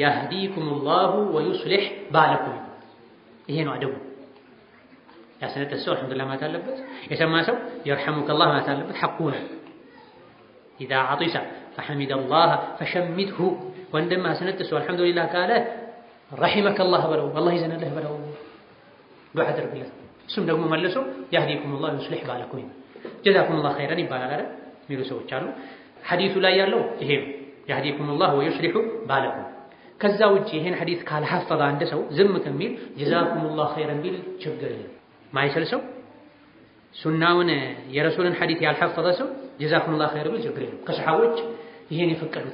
ያህዲኩሙላሁ ወዩስሊህ ባለኩም። ይሄ ነው አደቡ። ያስነጠሰ ሰው አልሐምዱሊላህ ማለት አለበት። የሰማ ሰው የርሐሙከላህ ማለት አለበት። ሐቁ ነው። ኢዛ ዐጢሰ ፈሐሚደላህ ፈሸሚትሁ። ወንድም አስነጥሰው አልሐምዱሊላህ ካለ ረሒመከላህ በለው፣ አላህ ይዘንልህ በለው፣ ዱዓ አድርግለት። እሱም ደግሞ መልሶ ያህዲኩሙላሁ ወዩስሊህ ባለኩም፣ ጀዛኩሙላህ ኸይረን ይባላል አይደል የሚሉ ሰዎች አሉ። ሐዲሱ ላይ ያለው ይሄ ነው፣ ያህዲኩሙላሁ ወዩስሊሁ ባለኩም። ከዛ ውጪ ይሄን ሐዲስ ካልሐፈዘ አንድ ሰው ዝም ከሚል ጀዛኩሙላህ ኸይረን ቢል ችግር የለም። ማይችል ሰው ሱናውን የረሱልን ሐዲስ ያልሐፈዘ ሰው ጀዛኩሙላህ ኸይር ብል ችግር የለም። ከሰሃቦች ይሄን የፈቀዱ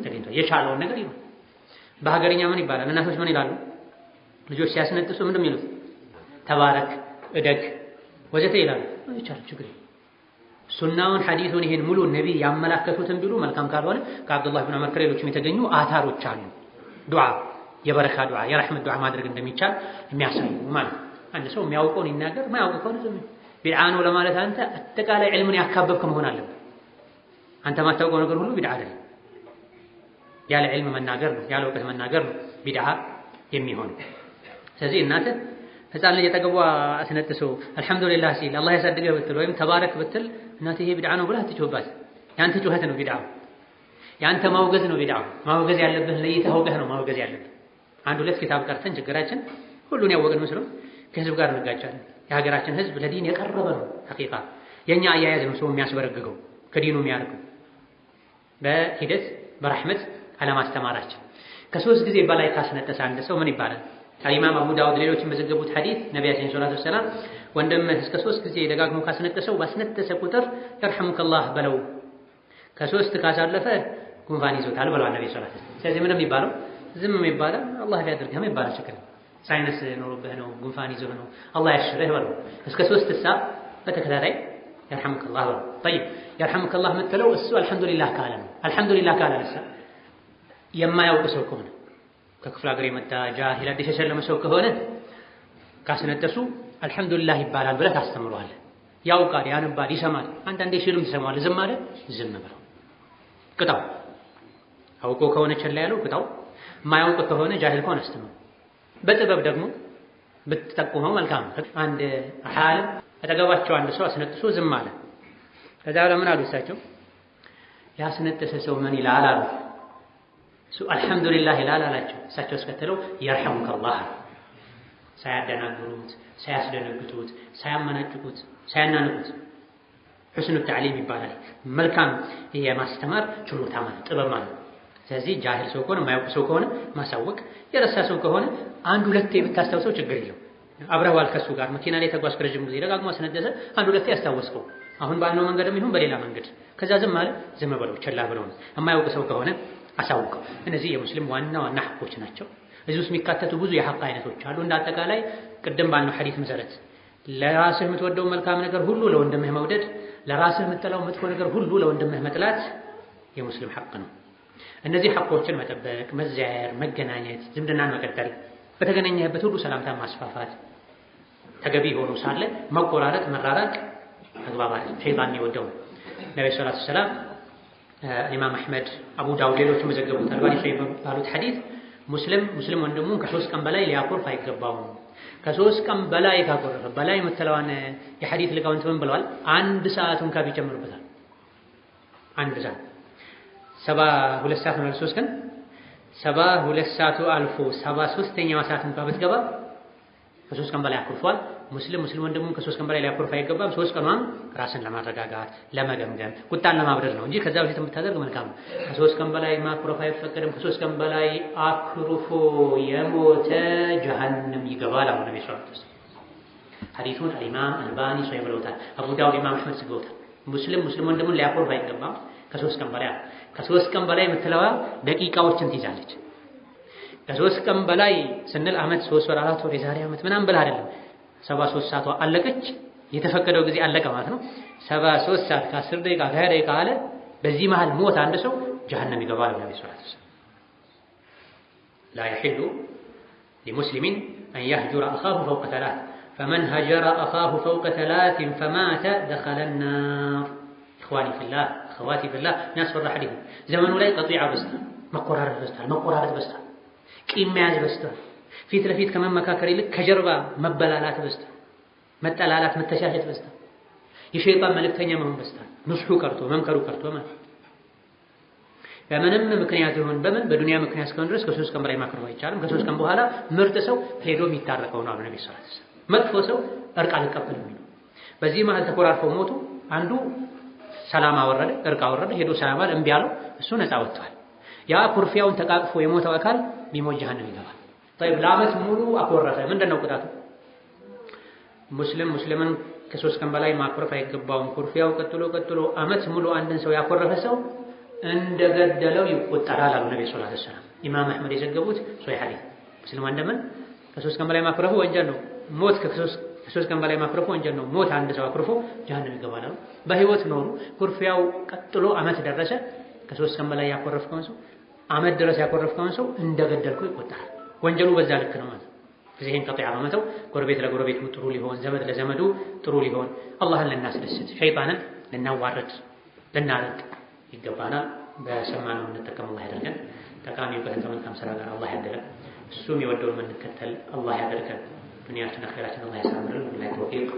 ተገኝተው የቻለውን ነገር ይሁን። በሀገርኛ ምን ይባላል? እናቶች ምን ይላሉ? ልጆች ሲያስነጥሱ ምንድን ነው የሚሉት? ተባረክ፣ እደግ ወዘተ ይላሉ። ይቻላል፣ ችግር የለም። ሱናውን ሐዲሱን ይሄን ሙሉ ነብይ ያመላከቱትን ቢሉ መልካም ካልሆነ ከአብዱላህ ኢብኑ ዑመር ከሌሎችም የተገኙ አታሮች አሉ። ዱዓ፣ የበረካ ዱዓ፣ የረህመት ዱዓ ማድረግ እንደሚቻል የሚያሳዩ ማለት ነው። አንድ ሰው የሚያውቀውን ይናገር፣ የማያውቀው ከሆነ ዝም ቢድዓ ነው ለማለት አንተ አጠቃላይ ዕልምን ያካበብክ መሆን አለበት። አንተ ማታውቀው ነገር ሁሉ ቢድዓ አይደለም። ያለ ዕልም መናገር ነው፣ ያለ እውቀት መናገር ነው ቢድዓ የሚሆን። ስለዚህ እናትህ ህፃን ልጅ የጠገቧ አስነጥሶ አልሐምዱሊላህ ሲል አላህ ያሳድገህ ብትል ወይም ተባረክ ብትል እናትህ ይሄ ቢድዓ ነው ብለህ አትጮህባት። ያንተ ጩኸት ነው ቢድዓ፣ ያንተ ማውገዝ ነው ቢድዓ። ማውገዝ ያለብህ ለይተህ አውቀህ ነው ማውገዝ ያለብህ። አንድ ሁለት ኪታብ ቀርተን ችግራችን ሁሉን ያወቅን መስሎ ከህዝብ ጋር እንጋጫለን። የሀገራችን ህዝብ ለዲን የቀረበ ነው። ሐቂቃ የኛ አያያዝ ነው ሰው የሚያስበረግገው ከዲኑ የሚያርገው በሂደት በረህመት አለማስተማራችን። ከሶስት ጊዜ በላይ ካስነጠሰ አንድ ሰው ምን ይባላል? ኢማም አቡ ዳውድ ሌሎችም በዘገቡት ሐዲስ ነቢያችን ሰለላሁ ዐለይሂ ወሰለም ወንድምህ እስከ 3 ጊዜ ደጋግሞ ካስነጠሰው ባስነጠሰ ቁጥር ይርሐሙከላህ በለው፣ ከሶስት ካሳለፈ ጉንፋን ይዞታል ብለዋል ነብዩ ሰለላሁ ዐለይሂ ወሰለም። ስለዚህ ምንም የሚባለው ዝም የሚባለው አላህ ሊያደርግህ የሚባለው ችግር ሳይነስ ኖሮብህ ነው፣ ጉንፋን ይዞህ ነው፣ አላህ ያሽርህ በለው። እስከ 3 ሰዓት በተከታታይ ይርሐሙከላህ በለው። طيب ይርሐሙከላህ የምትለው እሱ አልሐምዱሊላህ ካለ ነው። አልሐምዱሊላህ ካለ የማያውቅ ሰው ከሆነ ከክፍለ ሀገር የመጣ ጃሂል አዲስ የሰለመ ሰው ከሆነ ካስነጠሱ አልሐምዱሊላህ ይባላል ብለህ ታስተምረዋለህ። ያውቃል፣ ያነባል፣ ይሰማል። አንዳንዴ ሲልም ትሰማዋለህ። ዝም አለ፣ ዝም ብለው ቅጣው። አውቆ ከሆነ ቸላ ያለው ቅጣው። የማያውቅ ከሆነ ጃሂል ከሆነ አስተምረው። በጥበብ ደግሞ ብትጠቁመው መልካም። አንድ ሐል አጠገባቸው አንድ ሰው አስነጥሶ ዝም አለ። ከዛ በኋላ ምን አሉ እሳቸው? ያስነጠሰ ሰው ምን ይላል አሉ። እሱ አልሐምዱሊላህ ይላል አላቸው። እሳቸው አስከተለው ይርሐሙከላህ፣ ሳያደናግሩት፣ ሳያስደነግጡት፣ ሳያመናጭቁት፣ ሳያናንቁት ሁስኑ ተዕሊም ይባላል። መልካም የማስተማር ችሎታ ማለት ጥበብ ማለት። ስለዚህ ጃሂል ሰው ከሆነ የማያውቅ ሰው ከሆነ ማሳወቅ፣ የረሳ ሰው ከሆነ አንድ ሁለቴ ብታስታውሰው ችግር የለው። አብረዋል ከሱ ጋር መኪና ላይ ተጓዝክ ረጅም ጊዜ ደጋግሞ አስነደሰ፣ አንድ ሁለቴ ያስታወስከው አሁን ባለው መንገድም ይሁን በሌላ መንገድ። ከዛ ዝም አለ፣ ዝም በለው፣ ቸላ ብለው። የማያውቅ ሰው ከሆነ አሳውቀው። እነዚህ የሙስሊም ዋና ዋና ሐቆች ናቸው። እዚህ ውስጥ የሚካተቱ ብዙ የሐቅ አይነቶች አሉ። እንደ አጠቃላይ ቅድም ባልነው ሐዲስ መሰረት ለራስህ የምትወደው መልካም ነገር ሁሉ ለወንድምህ መውደድ፣ ለራስህ የምትጠላው መጥፎ ነገር ሁሉ ለወንድምህ መጥላት የሙስሊም ሐቅ ነው። እነዚህ ሐቆችን መጠበቅ፣ መዘያየር፣ መገናኘት፣ ዝምድናን መቀጠል፣ በተገናኘህበት ሁሉ ሰላምታ ማስፋፋት ተገቢ ሆኖ ሳለ መቆራረጥ፣ መራራቅ አግባብ አይደለም። ሸይጣን የወደው ነብዩ ሰለላሁ ዐለይሂ ወሰለም ኢማም አህመድ፣ አቡ ዳውድ ሌሎችም የዘገቡት አልባኒ ሸይኽ ባሉት ሐዲስ ሙስሊም ወንድሙን ከ3 ቀን በላይ ሊያኮርፍ አይገባውም። ከ3 ቀን በላይ ካኮረፈ በላይ የምትለዋን የሐዲስ ሊቃውንት ምን ብለዋል? 1 ሰዓቱን ካቢ ጨምሩበታል። 1 ሰዓት 72 ሰዓት ነው 3 ቀን 72 ሰዓቱ አልፎ 73ኛው ሰዓት እንኳን ብትገባ ከ3 ቀን በላይ አኩርፏል። ሙስሊም ወንድሙን ከ3 ቀን በላይ ሊያኮርፍ አይገባም። 3 ቀኗን ራስን ለማረጋጋት ለመገምገም፣ ቁጣን ለማብረድ ነው እንጂ ከዛ በፊት የምታደርግ መልካም ነው። ከ3 ቀን በላይ ማኩረፍ አይፈቀድም። ከ3 ቀን በላይ አኩርፎ የሞተ ጀሀነም ይገባል። አሁን ነብዩ ሰለላሁ ዐለይሂ ወሰለም ሐዲሱን ኢማም አልባኒ ሶሒህ ብለውታል። አቡ ዳውድ ኢማም አህመድ ዘግበውታል። ሙስሊም ወንድሙን ሊያኮርፍ አይገባም ከ3 ቀን በላይ። ከ3 ቀን በላይ የምትለዋ ደቂቃዎችን ትይዛለች። ከ3 ቀን በላይ ስንል ዓመት፣ 3 ወር፣ 4 ወር፣ የዛሬ ዓመት ምናምን ብለህ አይደለም። 73 ሰዓቷ አለቀች፣ የተፈቀደው ጊዜ አለቀ ማለት ነው። 73 ሰዓት ከ10 ደቂቃ ከ20 ደቂቃ አለ። በዚህ መሃል ሞት አንድ ሰው ጀሀነም ይገባል። ነብዩ ሰለላሁ ዐለይሂ ወሰለም ላ የሒሉ ሊሙስሊሚን አን የህጁረ አኻሁ ፈውቀ 3 ፈመን ሀጀረ አኻሁ ፈውቀ 3 ፈማተ ደኸለ ናር። ኢኽዋኒ ፊላህ አኸዋቲ ፊላህ የሚያስፈራ ሐዲስ። ዘመኑ ላይ ቀጢዓ በዝቷል፣ መቆራረጥ በዝቷል፣ ቂም መያዝ በዝቷል። ፊት ለፊት ከመመካከር ይልቅ ከጀርባ መበላላት በዝቷል፣ መጠላላት፣ መተሻሸት በዝቷል። የሸይጣን መልእክተኛ መሆን በዝቷል። ንስሑ ቀርቶ መምከሩ ቀርቶ ማለት በምንም ምክንያት ይሁን በምን በዱንያ ምክንያት እስከሆነ ድረስ ከ3 ቀን በላይ ማክረፍ አይቻልም። ከ3 ቀን በኋላ ምርጥ ሰው ሄዶ የሚታረቀው ነው ነብዩ ሰለላሁ ዐለይሂ ወሰለም። መጥፎ ሰው እርቅ አልቀበልም የሚለው በዚህ መሃል ተኮራርፈው ሞቱ። አንዱ ሰላም አወረደ፣ እርቅ አወረደ፣ ሄዶ ሰላም አለ፣ እምቢ አለው፣ እሱ ነፃ ወጥቷል። ያ ኩርፊያውን ተቃቅፎ የሞተው አካል ቢሞት ጀሀነም ይገባል። طيب ለዓመት ሙሉ አኮረፈ፣ ምንድነው ቅጣቱ? ሙስሊምን ከ3 ቀን በላይ ማኩረፍ አይገባውም። ኩርፊያው ቀጥሎ አመት ሙሉ አንድን ሰው ያኮረፈ ሰው እንደገደለው ይቆጠራል አሉ ነብዩ ሰለላሁ ዐለይሂ ወሰለም። ኢማም አህመድ የዘገቡት ሶሒህ ሐዲስ። ሙስሊም አንደምን ከ3 ቀን በላይ ማኩረፉ ወንጀል ነው። ሞት ከ3 ቀን በላይ ማኩረፉ ወንጀል ነው። ሞት አንድ ሰው አኩርፎ ጀሃነም ይገባል አሉ። በህይወት ኖሩ ኩርፊያው ቀጥሎ አመት ደረሰ። ከ3 ቀን በላይ ያኮረፍከውን ሰው አመት ድረስ ያኮረፍከውን ሰው እንደገደልኩ ይቆጠራል። ወንጀሉ በዛ ልክ ነው ማለት ነው። ጊዜህን ቀጥያ በመተው ጎረቤት ለጎረቤቱ ጥሩ ሊሆን፣ ዘመድ ለዘመዱ ጥሩ ሊሆን፣ አላህን ልናስደስት፣ ሸይጣንን ልናዋርድ ልናርቅ ይገባናል። በሰማነው እንጠቀም አላህ ያደርገን። ጠቃሚ እውቀትን ከመልካም ስራ ጋር አላህ ያደረገን። እሱም የወደውን የምንከተል አላህ ያደርገን። ዱንያችን አኺራችን አላህ ያሳምርልን። ወላሂ ተውፊቅ